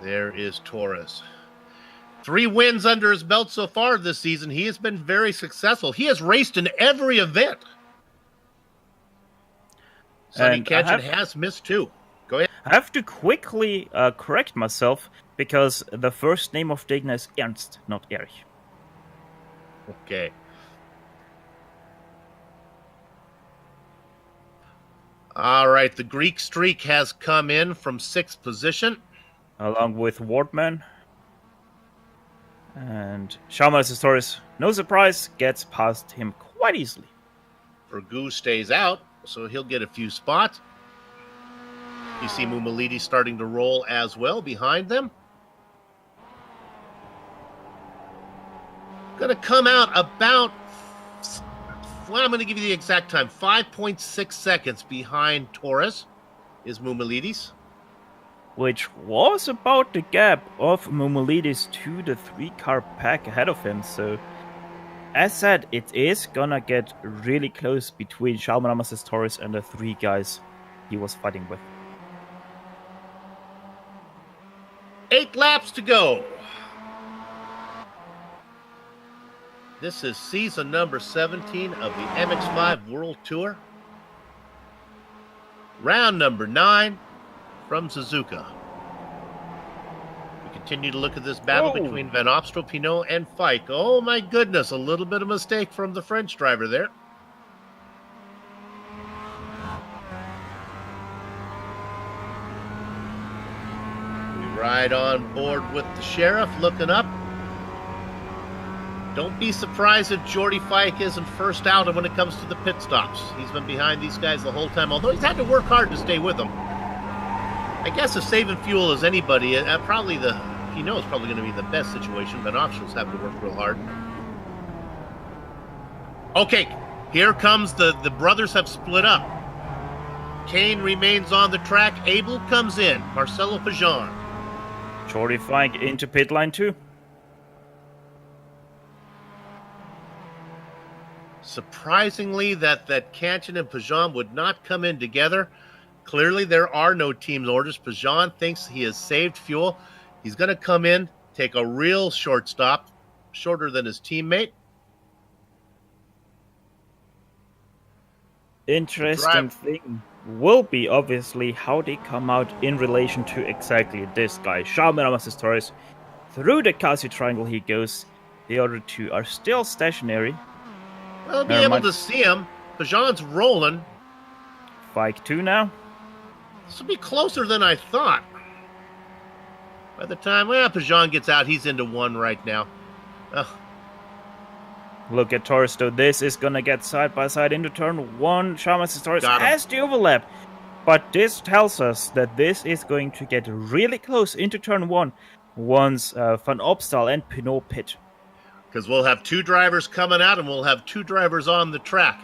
There is Torres. 3 wins under his belt so far this season. He has been very successful. He has raced in every event. Sonny Ketchen has missed 2. Go ahead. I have to quickly correct myself because the first name of Degner is Ernst, not Erich. Okay. All right, the Greek streak has come in from 6th position. Along with Wardman. And Shaman Torres, no surprise, gets past him quite easily. Vergu stays out, so he'll get a few spots. You see Mumalides starting to roll as well behind them. Going to come out about, well, I'm going to give you the exact time, 5.6 seconds behind Torres is Mumalides. Which was about the gap of Mumalides to the 3-car pack ahead of him. So, as said, it is gonna get really close between Shalman Torres and the 3 guys he was fighting with. 8 laps to go. This is season number 17 of the MX-5 World Tour. Round number 9 from Suzuka. We continue to look at this battle between Van Opstel, Pinot, and Fike. Oh my goodness, a little bit of mistake from the French driver there. We ride on board with the Sheriff looking up. Don't be surprised if Jordy Fike isn't first out when it comes to the pit stops. He's been behind these guys the whole time, although he's had to work hard to stay with them. I guess if saving fuel is anybody, probably the Pinot is probably going to be the best situation. Van Opstel's having to work real hard. Okay, here comes the brothers have split up. Kane remains on the track. Abel comes in. Marcelo Pajan. Jordy Fike into pit line 2. Surprisingly, that Canton and Pajan would not come in together. Clearly, there are no team orders. Pajan thinks he has saved fuel. He's going to come in, take a real short stop, shorter than his teammate. Interesting thing will be, obviously, how they come out in relation to exactly this guy. Shaman Torres. Through the Casio triangle he goes. The other 2 are still stationary. We'll be able to see him. Pajan's rolling. Fike 2 now. This will be closer than I thought. By the time, Pajan gets out, he's into 1 right now. Look at Torres, though. This is going to get side by side into turn 1. Shaman Torres has the overlap. But this tells us that this is going to get really close into turn 1 once Van Opstal and Pinot pit. Because we'll have 2 drivers coming out and we'll have 2 drivers on the track.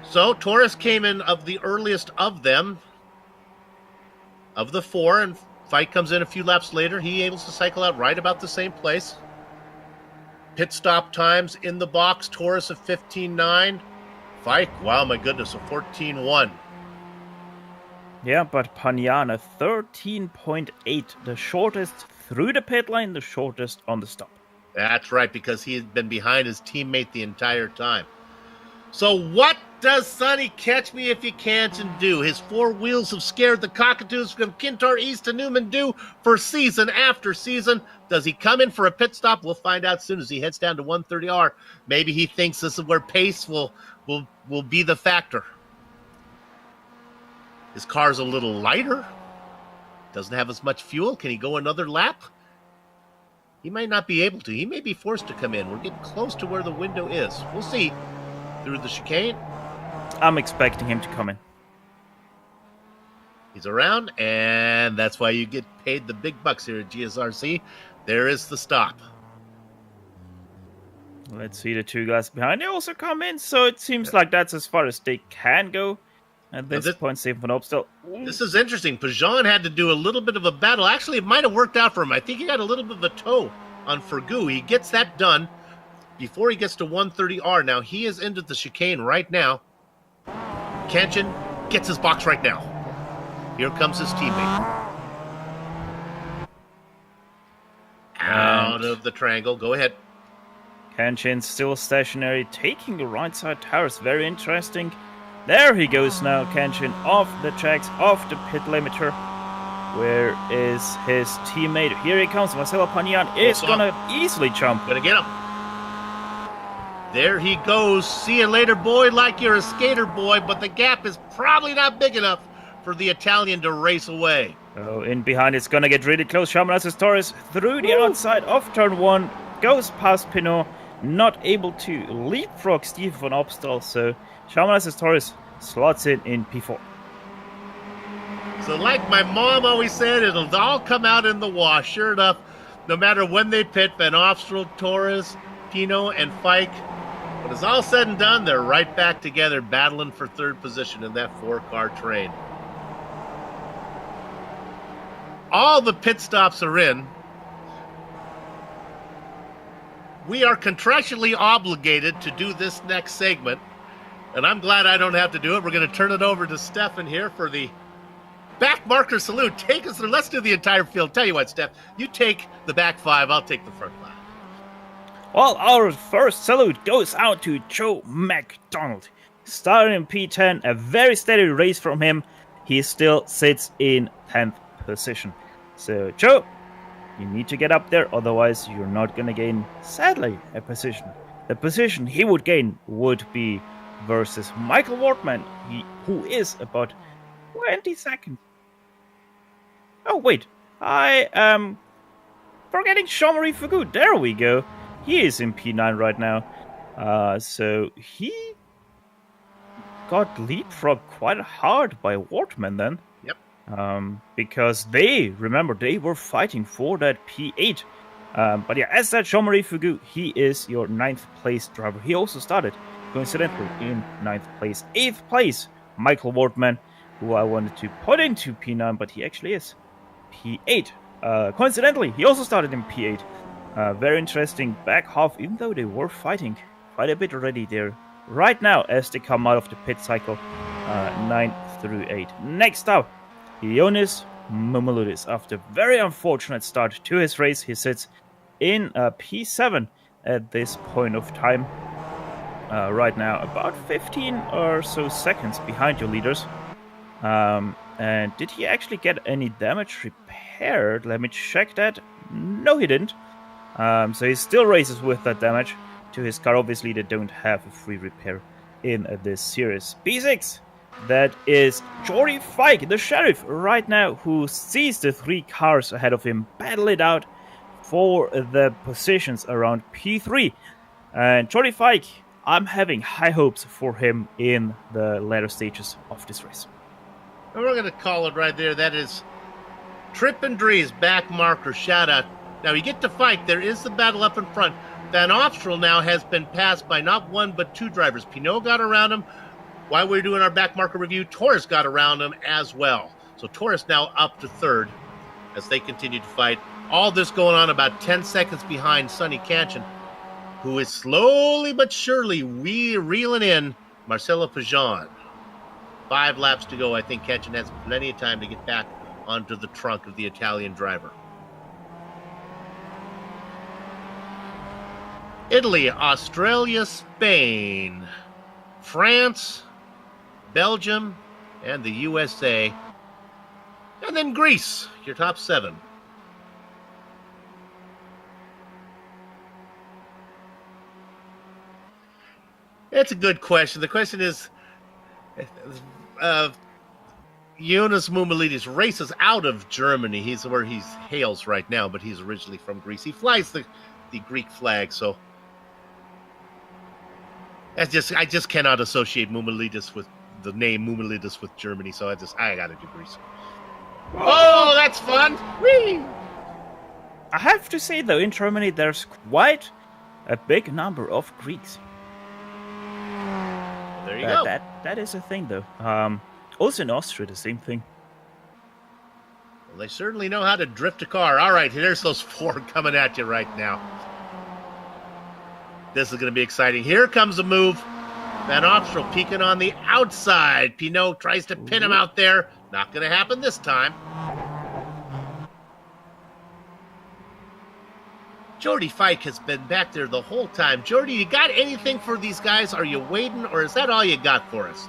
So Torres came in of the earliest of them, of the 4, and Fike comes in a few laps later. He able to cycle out right about the same place. Pit stop times in the box, Torres of 15.9. Fike, wow, my goodness, a 14.1. Yeah, but Paniana, 13.8, the shortest through the pit line, the shortest on the stop. That's right, because he had been behind his teammate the entire time. So what does Sonny Catch Me If You Can't do? His 4 wheels have scared the cockatoos from Kintar East to Newman Dew for season after season. Does he come in for a pit stop? We'll find out soon as he heads down to 130R. Maybe he thinks this is where pace will be the factor. His car's a little lighter. Doesn't have as much fuel. Can he go another lap? He might not be able to. He may be forced to come in. We're getting close to where the window is. We'll see. Through the chicane. I'm expecting him to come in. He's around, and that's why you get paid the big bucks here at GSRC. There is the stop. Let's see the 2 guys behind. They also come in, so it seems like that's as far as they can go. At this point, Stephen Van Opstal. This is interesting. Pajan had to do a little bit of a battle. Actually, it might have worked out for him. I think he got a little bit of a toe on Vergu. He gets that done before he gets to 130R. Now, he is into the chicane right now. Kanchan gets his box right now. Here comes his teammate. Out of the triangle. Go ahead. Kenshin still stationary, taking the right side towers. Very interesting. There he goes now, Kenshin, off the tracks, off the pit limiter. Where is his teammate? Here he comes. Marcelo Pagnan is gonna easily jump. Gonna get him. There he goes. See you later, boy, like you're a skater, boy, but the gap is probably not big enough for the Italian to race away. Oh, in behind, it's gonna get really close. Shamanazes Torres through the outside of turn 1, goes past Pinot, not able to leapfrog Steve von Opstal, so Shamanazes Torres slots in P4. So like my mom always said, it'll all come out in the wash. Sure enough, no matter when they pit, Van Opstal, Torres, Pinot, and Fike, when it's all said and done, they're right back together battling for third position in that 4-car train. All the pit stops are in. We are contractually obligated to do this next segment, and I'm glad I don't have to do it. We're going to turn it over to Stefan here for the back marker salute. Take us through. Let's do the entire field. Tell you what, Steph, you take the back 5, I'll take the front 5. Well, our first salute goes out to Joe McDonald. Starting in P10, a very steady race from him. He still sits in 10th position. So, Joe, you need to get up there, otherwise you're not going to gain, sadly, a position. The position he would gain would be versus Michael Wortman, who is about 20 seconds. Oh, wait, I am forgetting Jean-Marie Fagut. There we go. He is in P9 right now. So he got leapfrogged quite hard by Wortman then. Yep. Because they were fighting for that P8. But yeah, as that Jean-Marie Fagut, he is your 9th place driver. He also started, coincidentally, in 9th place. 8th place, Michael Wortman, who I wanted to put into P9, but he actually is P8. Coincidentally, he also started in P8. Very interesting back half, even though they were fighting quite a bit already there. Right now, as they come out of the pit cycle, 9 through 8. Next up, Ioannis Moumoulidis. After a very unfortunate start to his race, he sits in P7 at this point of time. Right now, about 15 or so seconds behind your leaders. And did he actually get any damage repaired? Let me check that. No, he didn't. So he still races with that damage to his car. Obviously, they don't have a free repair in this series. P6, that is Jordi Fike, the sheriff, right now, who sees the 3 cars ahead of him battle it out for the positions around P3. And Jordi Fike, I'm having high hopes for him in the later stages of this race. And we're going to call it right there. That is Trip and Dree's back marker shout out. Now, you get to fight. There is the battle up in front. Van Opstal now has been passed by not 1 but 2 drivers. Pinot got around him. While we were doing our back marker review, Torres got around him as well. So Torres now up to 3rd as they continue to fight. All this going on about 10 seconds behind Sonny Canchin, who is slowly but surely reeling in Marcelo Pajan. 5 laps to go. I think Canchin has plenty of time to get back onto the trunk of the Italian driver. Italy, Australia, Spain, France, Belgium, and the USA. And then Greece, your top 7. It's a good question. The question is, Ioannis Moumoulidis races out of Germany. He's where he hails right now, but he's originally from Greece. He flies the Greek flag, so I just cannot associate Moumoulidis with the name Moumoulidis with Germany, so I gotta do Greece. Oh, that's fun! Whee! I have to say though, in Germany there's quite a big number of Greeks. There you go. That is a thing though. Also in Austria, the same thing. Well, they certainly know how to drift a car. All right, there's those 4 coming at you right now. This is going to be exciting. Here comes a move. Van Opstroll peeking on the outside. Pinot tries to pin him out there. Not going to happen this time. Jordy Fike has been back there the whole time. Jordy, you got anything for these guys? Are you waiting, or is that all you got for us?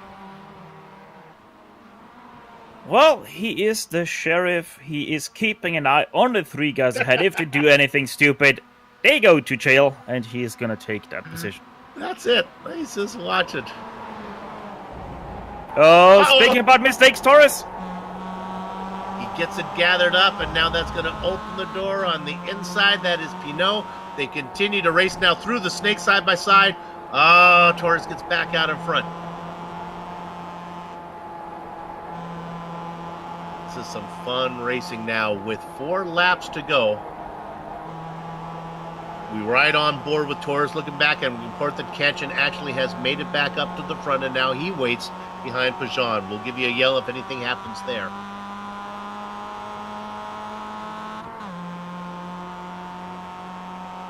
Well, he is the sheriff. He is keeping an eye on the three guys ahead. If they do anything stupid, they go to jail, and he is going to take that position. That's it. He's just watching. Speaking about mistakes, Torres. He gets it gathered up, and now that's going to open the door on the inside. That is Pinot. They continue to race now through the snake side by side. Torres gets back out in front. This is some fun racing now with 4 laps to go. We ride on board with Torres looking back and report that Kanchan actually has made it back up to the front, and now he waits behind Pajan. We'll give you a yell if anything happens there.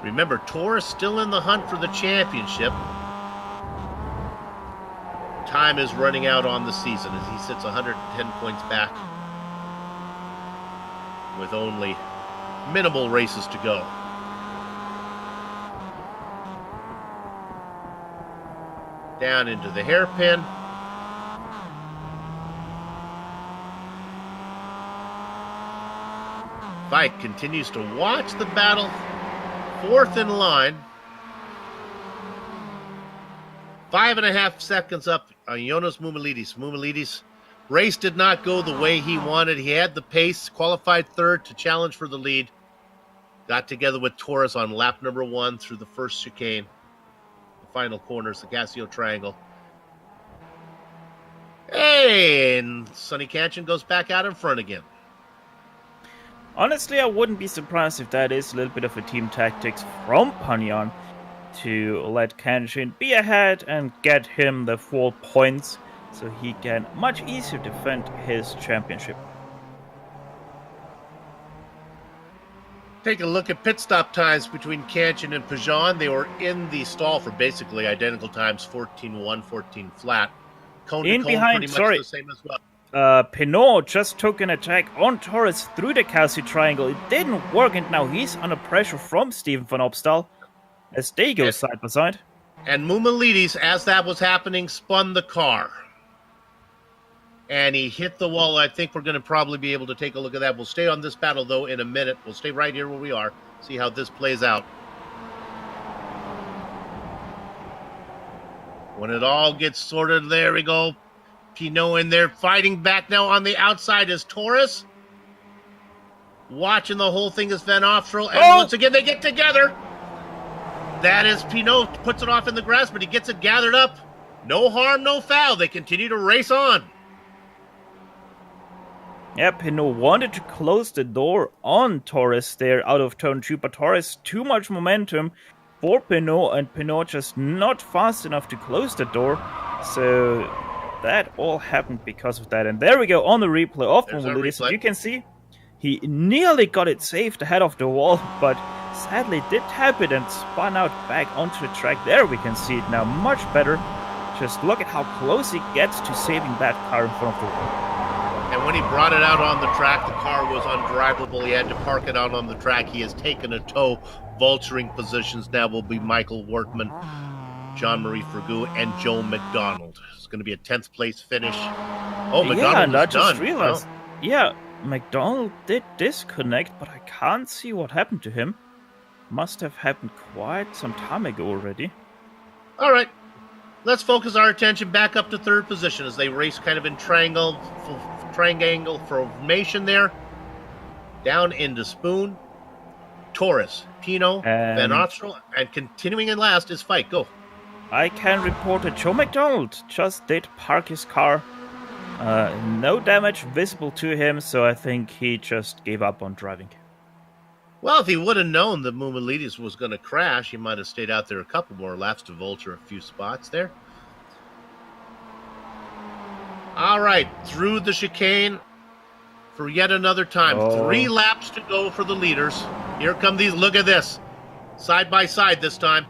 Remember, Torres still in the hunt for the championship. Time is running out on the season as he sits 110 points back with only minimal races to go. Down into the hairpin. Fike continues to watch the battle. 4th in line. 5.5 seconds up on Jonas Moumelidis. Moumelidis' race did not go the way he wanted. He had the pace, qualified 3rd to challenge for the lead. Got together with Torres on lap number 1 through the first chicane. The final corners, the Casio Triangle. Hey, and Sonny Kanchan goes back out in front again. Honestly, I wouldn't be surprised if that is a little bit of a team tactics from Panyan to let Kanchan be ahead and get him the 4 points so he can much easier defend his championship. Take a look at pit stop times between Kanchan and Pajan. They were in the stall for basically identical times, 14-1, 14 flat. Cone in to cone, behind, pretty much sorry. the same as well. Pinot just took an attack on Torres through the Casio Triangle. It didn't work, and now he's under pressure from Steven van Opstal as they go side by side. And Moumelidis, as that was happening, spun the car. And he hit the wall. I think we're going to probably be able to take a look at that. We'll stay on this battle, though, in a minute. We'll stay right here where we are, see how this plays out. When it all gets sorted, there we go. Pinot in there, fighting back now on the outside is Torres. Watching the whole thing is Van Opstroll. And once again, they get together. That is Pinot, puts it off in the grass, but he gets it gathered up. No harm, no foul. They continue to race on. Yeah, Pinot wanted to close the door on Torres there out of turn 2, but Torres too much momentum for Pinot, and Pinot just not fast enough to close the door. So that all happened because of that. And there we go on the replay of Moumelidis. You can see he nearly got it saved ahead of the wall, but sadly did tap it and spun out back onto the track. There we can see it now much better. Just look at how close he gets to saving that car in front of the wall. And when he brought it out on the track, the car was undrivable. He had to park it out on the track. He has taken a tow. Vulturing positions now will be Michael Workman, Jean-Marie Fergu, and Joe McDonald. It's going to be a 10th place finish. Oh, McDonald yeah, and I just done. realized. Yeah, McDonald did disconnect, but I can't see what happened to him. Must have happened quite some time ago already. All right. Let's focus our attention back up to 3rd position as they race kind of in triangle formation there. Down into Spoon, Torres, Pinot, Van Opstroll, and continuing in last is Fike. Go. I can report that Joe McDonald just did park his car. No damage visible to him, so I think he just gave up on driving. Well, if he would have known that Moumelidis was going to crash, he might have stayed out there a couple more laps to vulture a few spots there. All right, through the chicane for yet another time. 3 laps to go for the leaders. Here come these. Look at this. Side by side this time.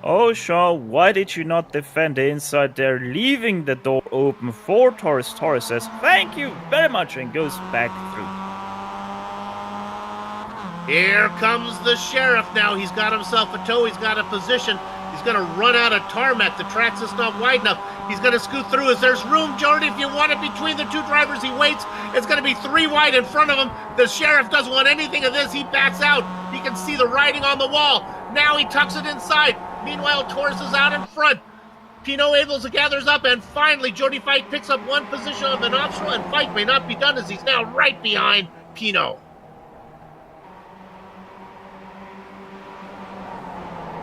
Oh, Shaw, why did you not defend the inside there, leaving the door open for Torres? Torres says, thank you very much, and goes back through. Here comes the Sheriff now. He's got himself a tow. He's got a position. He's going to run out of tarmac. The track's just not wide enough. He's going to scoot through. As there's room, Jordy, if you want it between the two drivers, he waits. It's going to be 3 wide in front of him. The Sheriff doesn't want anything of this. He backs out. He can see the writing on the wall. Now he tucks it inside. Meanwhile, Torres is out in front. Pinot able to gathers up, and finally, Jody Fike picks up one position on the optional, and Fike may not be done as he's now right behind Pinot.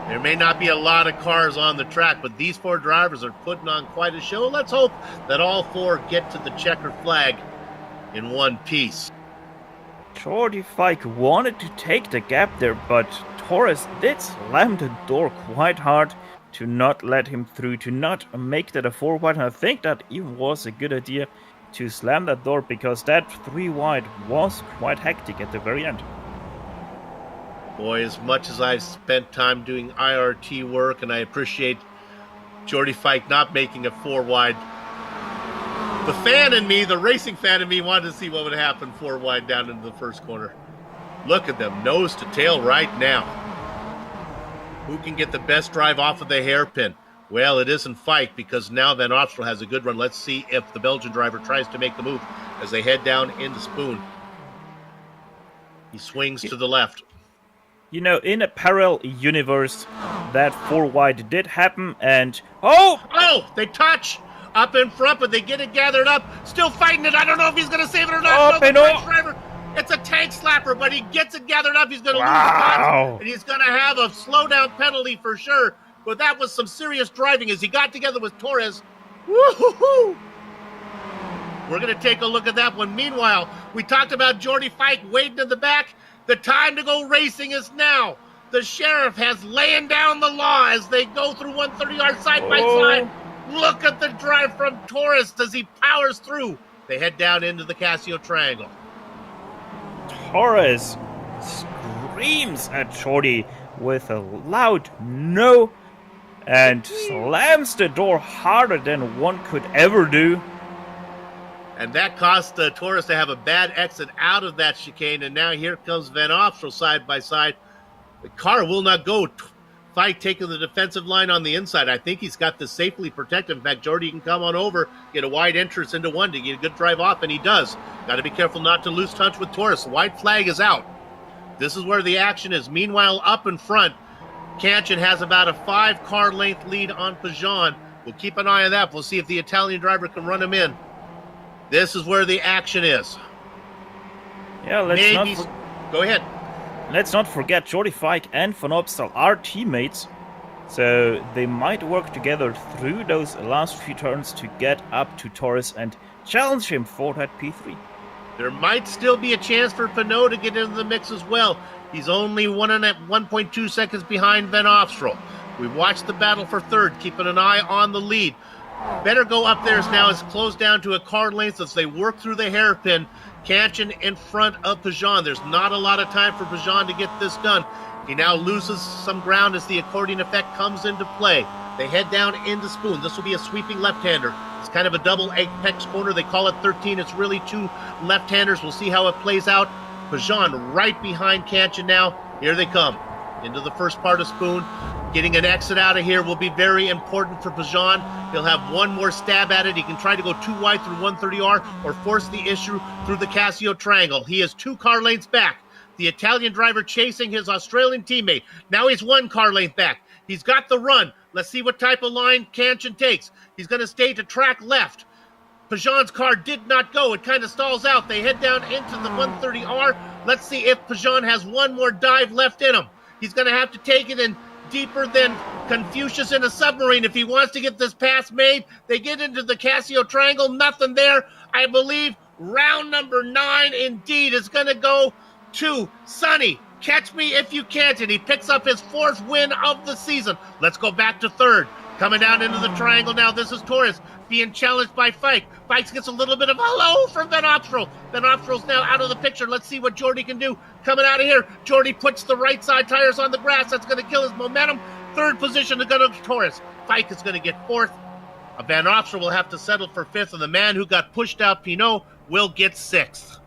There may not be a lot of cars on the track, but these 4 drivers are putting on quite a show. Let's hope that all 4 get to the checker flag in one piece. Jordy Fike wanted to take the gap there, but Torres did slam the door quite hard to not let him through, to not make that a 4 wide. And I think that even was a good idea to slam that door, because that 3 wide was quite hectic at the very end. Boy, as much as I've spent time doing IRT work, and I appreciate Jordy Fike not making a 4 wide, the fan in me, the racing fan in me, wanted to see what would happen 4 wide down into the first corner. Look at them, nose to tail right now. Who can get the best drive off of the hairpin? Well, it isn't Fike, because now Van Opstel has a good run. Let's see if the Belgian driver tries to make the move as they head down into Spoon. He swings to the left. You know, in a parallel universe, that 4 wide did happen, and... Oh, they touch up in front, but they get it gathered up. Still fighting it. I don't know if he's going to save it or not. The French driver, it's a tank slapper, but he gets it gathered up. He's going to lose the touch, and he's going to have a slowdown penalty for sure. But that was some serious driving as he got together with Torres. Woo-hoo-hoo! We're going to take a look at that one. Meanwhile, we talked about Jordy Fike waiting in the back. The time to go racing is now. The Sheriff has laying down the law as they go through 130 yards side by side. Look at the drive from Torres as he powers through. They head down into the Casio Triangle. Torres screams at Jordy with a loud no and slams the door harder than one could ever do. And that cost Torres to have a bad exit out of that chicane. And now here comes Van Opstel side by side. The car will not go. Fike taking the defensive line on the inside. I think he's got this safely protected. In fact, Jordy can come on over, get a wide entrance into one to get a good drive off, and he does. Got to be careful not to lose touch with Torres. The white flag is out. This is where the action is. Meanwhile, up in front, Kanchan has about a 5-car length lead on Pajan. We'll keep an eye on that. We'll see if the Italian driver can run him in. This is where the action is. Yeah, go ahead. Let's not forget Jordy Fike and Van Opstel are teammates, so they might work together through those last few turns to get up to Torres and challenge him for that P3. There might still be a chance for Pinot to get into the mix as well. He's only 1.2 seconds behind Van Opstel. We've watched the battle for third, keeping an eye on the lead. Better go up there now. It's closed down to a car length as they work through the hairpin. Kanchan in front of Pajan. There's not a lot of time for Pajan to get this done. He now loses some ground as the accordion effect comes into play. They head down into Spoon. This will be a sweeping left-hander. It's kind of a double apex corner. They call it 13. It's really 2 left-handers. We'll see how it plays out. Pajan right behind Kanchan now. Here they come into the first part of Spoon. Getting an exit out of here will be very important for Pajan. He'll have one more stab at it. He can try to go 2 wide through 130R or force the issue through the Casio Triangle. He is 2 car lengths back. The Italian driver chasing his Australian teammate. Now he's 1 car length back. He's got the run. Let's see what type of line Kanchan takes. He's going to stay to track left. Pajan's car did not go. It kind of stalls out. They head down into the 130R. Let's see if Pajan has one more dive left in him. He's going to have to take it in deeper than Confucius in a submarine if he wants to get this pass made. They get into the Casio Triangle, nothing there. I believe round number 9 indeed is going to go to Sonny. Catch me if you can't. And he picks up his 4th win of the season. Let's go back to third. Coming down into the triangle now, this is Torres being challenged by Fike. Fike gets a little bit of hello from Van Opstel. Van Opstel's now out of the picture. Let's see what Jordy can do. Coming out of here, Jordy puts the right side tires on the grass. That's going to kill his momentum. Third position to go to Torres. Fike is going to get fourth. Van Ofster will have to settle for fifth, and the man who got pushed out, Pinot, will get sixth.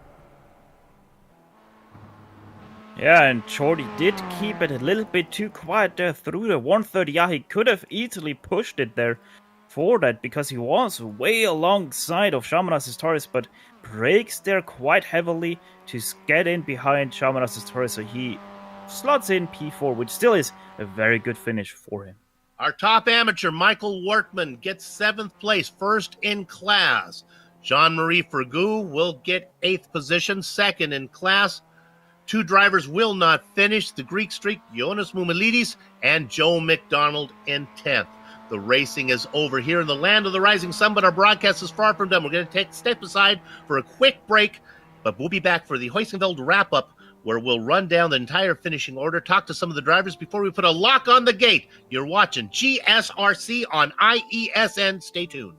Yeah, and Jordy did keep it a little bit too quiet there through the 130. Yeah, he could have easily pushed it there for that because he was way alongside of Shamanaz's Torres, but brakes there quite heavily to get in behind Shamanaz's Torres, so he slots in P4, which still is a very good finish for him. Our top amateur, Michael Workman, gets 7th place, first in class. Jean-Marie Fergou will get 8th position, second in class. 2 drivers will not finish. The Greek streak, Jonas Moumelidis and Joe McDonald in 10th. The racing is over here in the land of the rising sun, but our broadcast is far from done. We're going to step aside for a quick break, but we'll be back for the Hoisingveld wrap-up, where we'll run down the entire finishing order, talk to some of the drivers before we put a lock on the gate. You're watching GSRC on IESN. Stay tuned.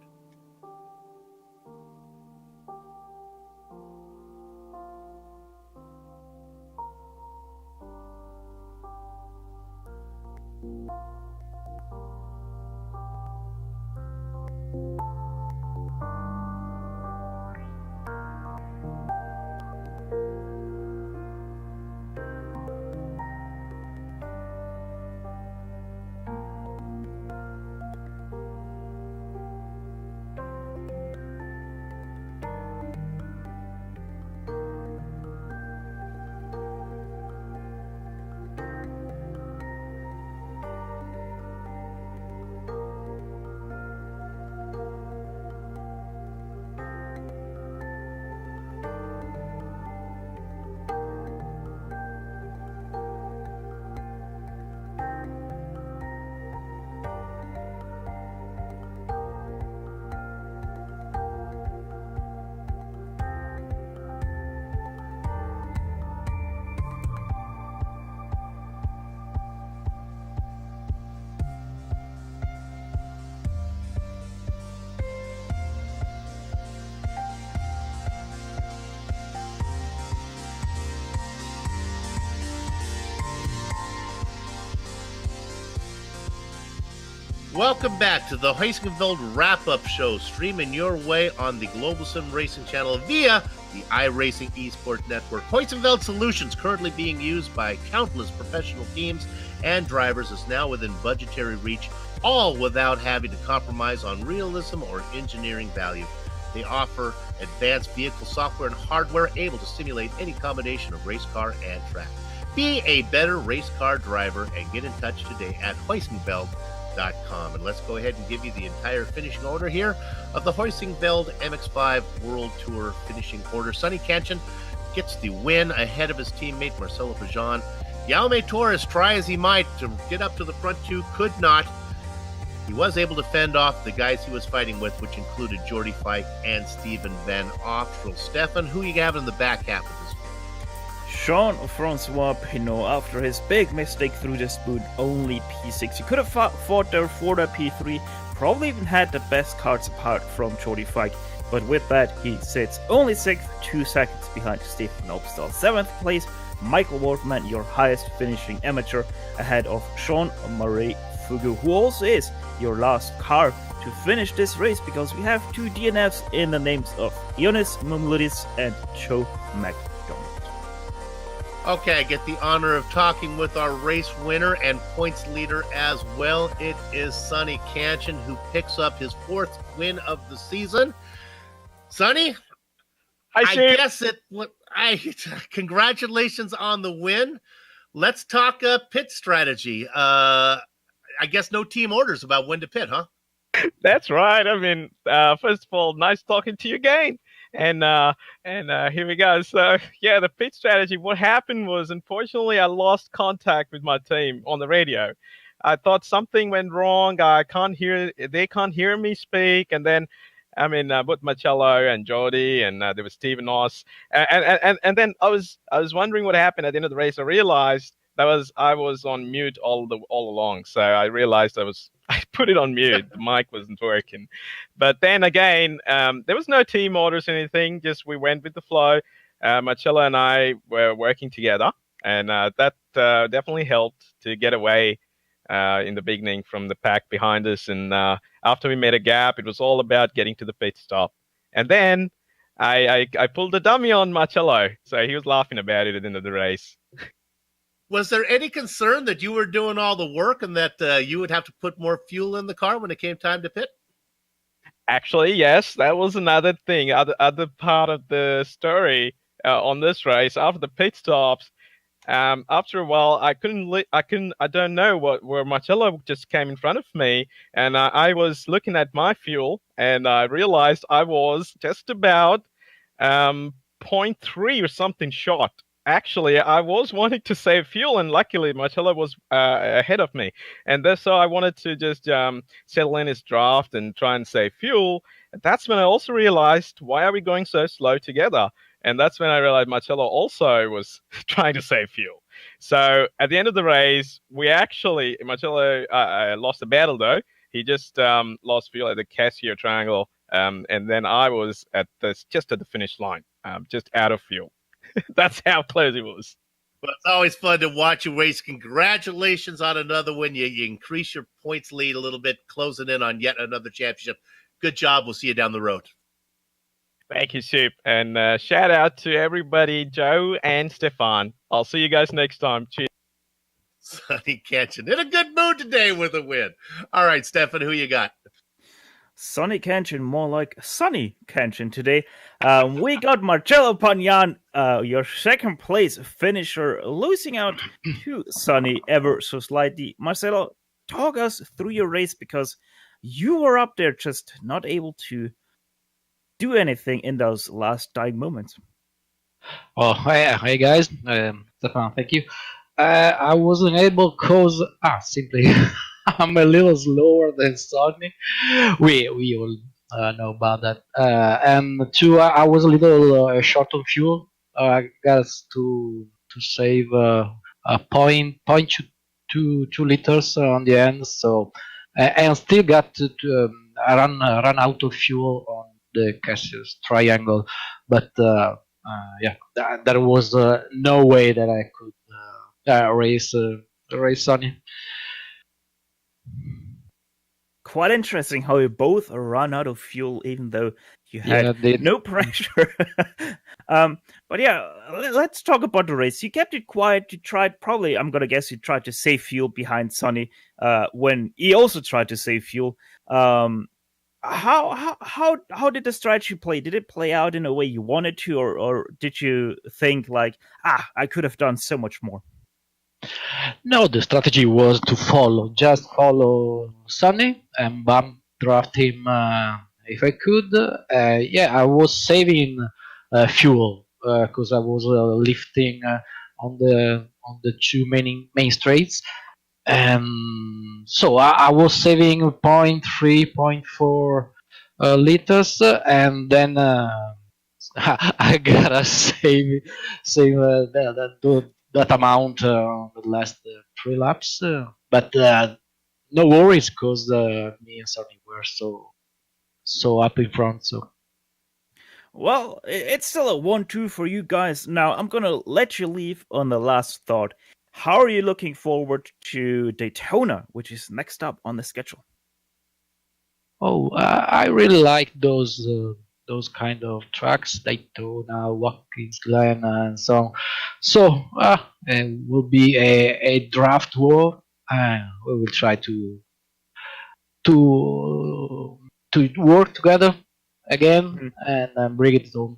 Welcome back to the Hoisingveld Wrap-Up Show, streaming your way on the Global Sim Racing channel via the iRacing Esports Network. Hoisingveld Solutions, currently being used by countless professional teams and drivers, is now within budgetary reach, all without having to compromise on realism or engineering value. They offer advanced vehicle software and hardware able to simulate any combination of race car and track. Be a better race car driver and get in touch today at Hoisingveld.com. And let's go ahead and give you the entire finishing order here of the Hoisingveld MX-5 World Tour finishing order. Sonny Kanchan gets the win ahead of his teammate Marcelo Pajan. Jaume Torres, try as he might to get up to the front two, could not. He was able to fend off the guys he was fighting with, which included Jordy Fike and Stephen Van Oftrel. Stefan, who you have in the back half of this? Jean-Francois Pinot, after his big mistake through the spoon, only P6. He could have fought there for the P3, probably even had the best cards apart from Jordy Fike, but with that, he sits only 6th, 2 seconds behind Stephen Obstall. 7th place, Michael Workman, your highest finishing amateur, ahead of Jean-Marie Fugu, who also is your last car to finish this race, because we have 2 DNFs in the names of Ionis Mumludis and Joe McDonald. Okay, I get the honor of talking with our race winner and points leader as well. It is Sonny Kanchan, who picks up his 4th win of the season. Sonny, congratulations on the win. Let's talk pit strategy. I guess no team orders about when to pit, huh? That's right. I mean, first of all, nice talking to you again. And here we go. So, yeah, the pit strategy. What happened was, unfortunately, I lost contact with my team on the radio. I thought something went wrong. They can't hear me speak. And then, I mean, both Marcello and Jordy, and there was Stephen Oss. And then I was wondering what happened at the end of the race. I realized I was on mute all along. So I realized I put it on mute. The mic wasn't working. But then again, there was no team orders or anything. Just we went with the flow. Marcello and I were working together, and that definitely helped to get away in the beginning from the pack behind us. And after we made a gap, it was all about getting to the pit stop. And then I pulled a dummy on Marcello, so he was laughing about it at the end of the race. Was there any concern that you were doing all the work and that you would have to put more fuel in the car when it came time to pit? Actually, yes, that was another thing, other part of the story on this race. After the pit stops, after a while, I don't know where Marcello just came in front of me, and I was looking at my fuel, and I realized I was just about zero point 0.3 or something short. Actually, I was wanting to save fuel, and luckily Marcello was ahead of me, and so I wanted to just settle in his draft and try and save fuel. And that's when I also realized, why are we going so slow together? And that's when I realized Marcello also was trying to save fuel. So at the end of the race, Marcello lost the battle though. He just lost fuel at the Casio Triangle, and then I was just at the finish line, just out of fuel. That's how close it was. Well, it's always fun to watch you race. Congratulations on another win. You increase your points lead a little bit, closing in on yet another championship. Good job. We'll see you down the road. Thank you, Soup. And shout out to everybody, Joe and Stefan. I'll see you guys next time. Cheers. Sonny Kenshin in a good mood today with a win. All right, Stefan, who you got? Sonny Kenshin, more like Sonny Kenshin today. We got Marcello Pagnan, your second place finisher, losing out to Sonny ever so slightly. Marcelo, talk us through your race, because you were up there just not able to do anything in those last dying moments. Oh, hi guys. Stefan, thank you. I wasn't able because simply I'm a little slower than Sonny. We all know about that. And two, I was a little short on fuel. I got to save a point 2 liters on the end. So and still got to run out of fuel on the Cassius Triangle, but there was no way that I could race Sonny. Quite interesting how you both run out of fuel, even though you had no pressure. But yeah, let's talk about the race. You kept it quiet. You tried, probably, I'm gonna guess, you tried to save fuel behind Sonny when he also tried to save fuel. How did the strategy play? Did it play out in a way you wanted to, or did you think like, I could have done so much more? No, the strategy was to just follow Sonny and bump draft him if I could. I was saving fuel because I was lifting on the two main straights. So I was saving 0.3, 0.4 liters, and then I gotta save that amount on the last 3 laps. But no worries, because me and Sonny were so up in front. So. Well, it's still a 1-2 for you guys. Now I'm gonna let you leave on the last thought. How are you looking forward to Daytona, which is next up on the schedule? Oh, I really like those kind of tracks, Daytona, Watkins Glen, and so on. So it will be a draft war. We will try to work together again and bring it home.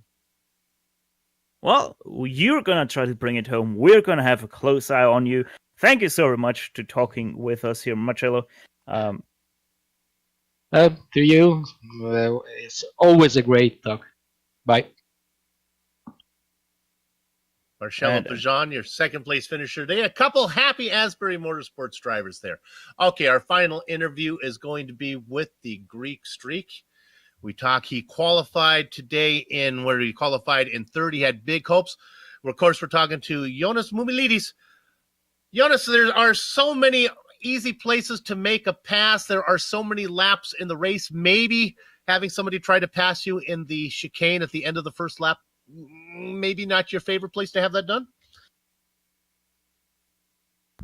Well, you're going to try to bring it home. We're going to have a close eye on you. Thank you so very much for talking with us here, Marcello. To you, it's always a great talk. Bye. Marcello Pagnan, your second place finisher today. A couple happy Asbury Motorsports drivers there. Okay, our final interview is going to be with the Greek Streak. He qualified today he qualified in third. He had big hopes. Of course, we're talking to Jonas Mumilidis. Jonas, there are so many easy places to make a pass. There are so many laps in the race. Maybe having somebody try to pass you in the chicane at the end of the first lap, maybe not your favorite place to have that done?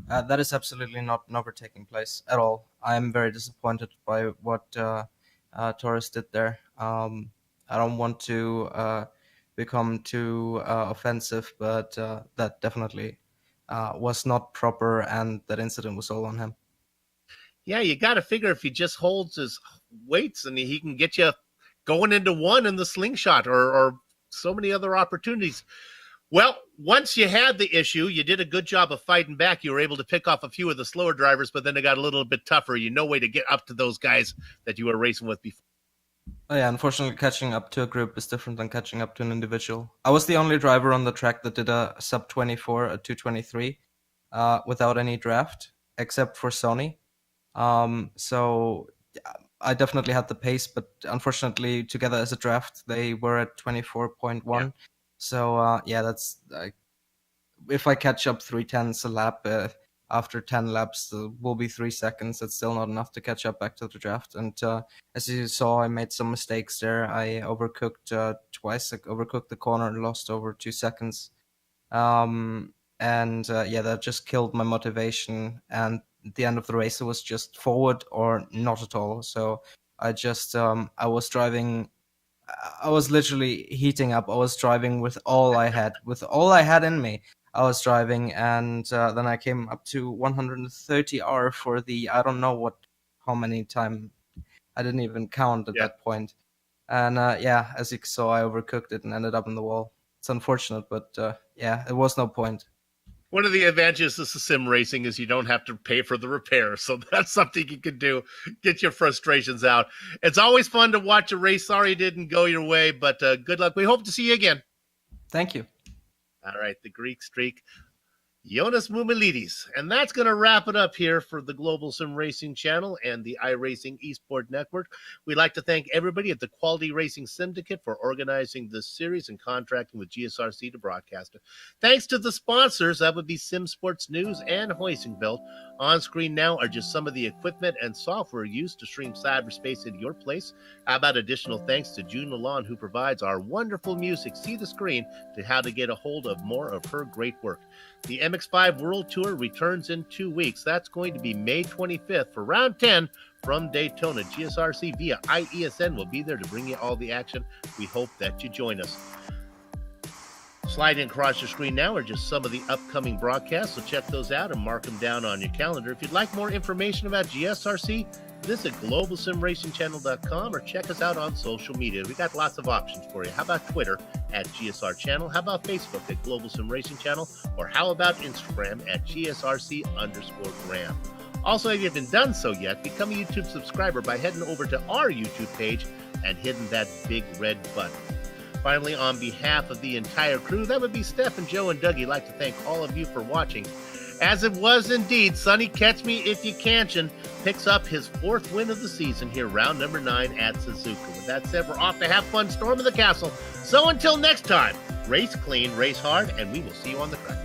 That is absolutely never taking place at all. I am very disappointed by what Torres did there. I don't want to become too offensive, but that definitely was not proper, and that incident was all on him. Yeah, you got to figure if he just holds his weights and he can get you going into one in the slingshot or so many other opportunities. Well, once you had the issue, you did a good job of fighting back. You were able to pick off a few of the slower drivers, but then it got a little bit tougher. No way to get up to those guys that you were racing with before. Oh yeah, unfortunately, catching up to a group is different than catching up to an individual. I was the only driver on the track that did a sub 24, a 223, without any draft, except for Sony. So I definitely had the pace, but unfortunately, together as a draft, they were at 24.1. Yeah. So yeah, that's if I catch up 3/10 a lap after 10 laps, will be 3 seconds. That's still not enough to catch up back to the draft. And as you saw, I made some mistakes there. I overcooked twice. I overcooked the corner and lost over 2 seconds. And yeah, that just killed my motivation. And at the end of the race, it was just forward or not at all. So I just I was driving. I was literally heating up. I was driving with all I had, in me. I was driving, and then I came up to 130 R for the I don't know how many time. I didn't even count at that point. And yeah, as you saw, I overcooked it and ended up in the wall. It's unfortunate, but yeah, it was no point. One of the advantages of sim racing is you don't have to pay for the repair. So that's something you can do. Get your frustrations out. It's always fun to watch a race. Sorry it didn't go your way, but good luck. We hope to see you again. Thank you. All right, the Greek streak, Jonas Mumilidis. And that's going to wrap it up here for the Global Sim Racing channel and the iRacing Esport Network. We'd like to thank everybody at the Quality Racing Sim-dicate for organizing this series and contracting with GSRC to broadcast it. Thanks to the sponsors, that would be Sim Sports News and Hoisingveld. On screen now are just some of the equipment and software used to stream cyberspace into your place. How about additional thanks to June Lalonde, who provides our wonderful music, See the Screen, to how to get a hold of more of her great work. The MX-5 World Tour returns in 2 weeks. That's going to be May 25th for round 10 from Daytona. GSRC via IESN will be there to bring you all the action. We hope that you join us. Sliding across your screen now are just some of the upcoming broadcasts, so check those out and mark them down on your calendar. If you'd like more information about GSRC, visit globalsimracingchannel.com or check us out on social media. We got lots of options for you. How about Twitter at GSR Channel? How about Facebook at Global Sim Racing Channel? Or how about Instagram at GSRC_Graham? Also, if you haven't done so yet, become a YouTube subscriber by heading over to our YouTube page and hitting that big red button. Finally, on behalf of the entire crew, that would be Steph and Joe and Dougie, I'd like to thank all of you for watching. As it was indeed, Sonny Catch Me If You Canchin picks up his 4th win of the season here, round number 9 at Suzuka. With that said, we're off to have fun storming the castle. So until next time, race clean, race hard, and we will see you on the track.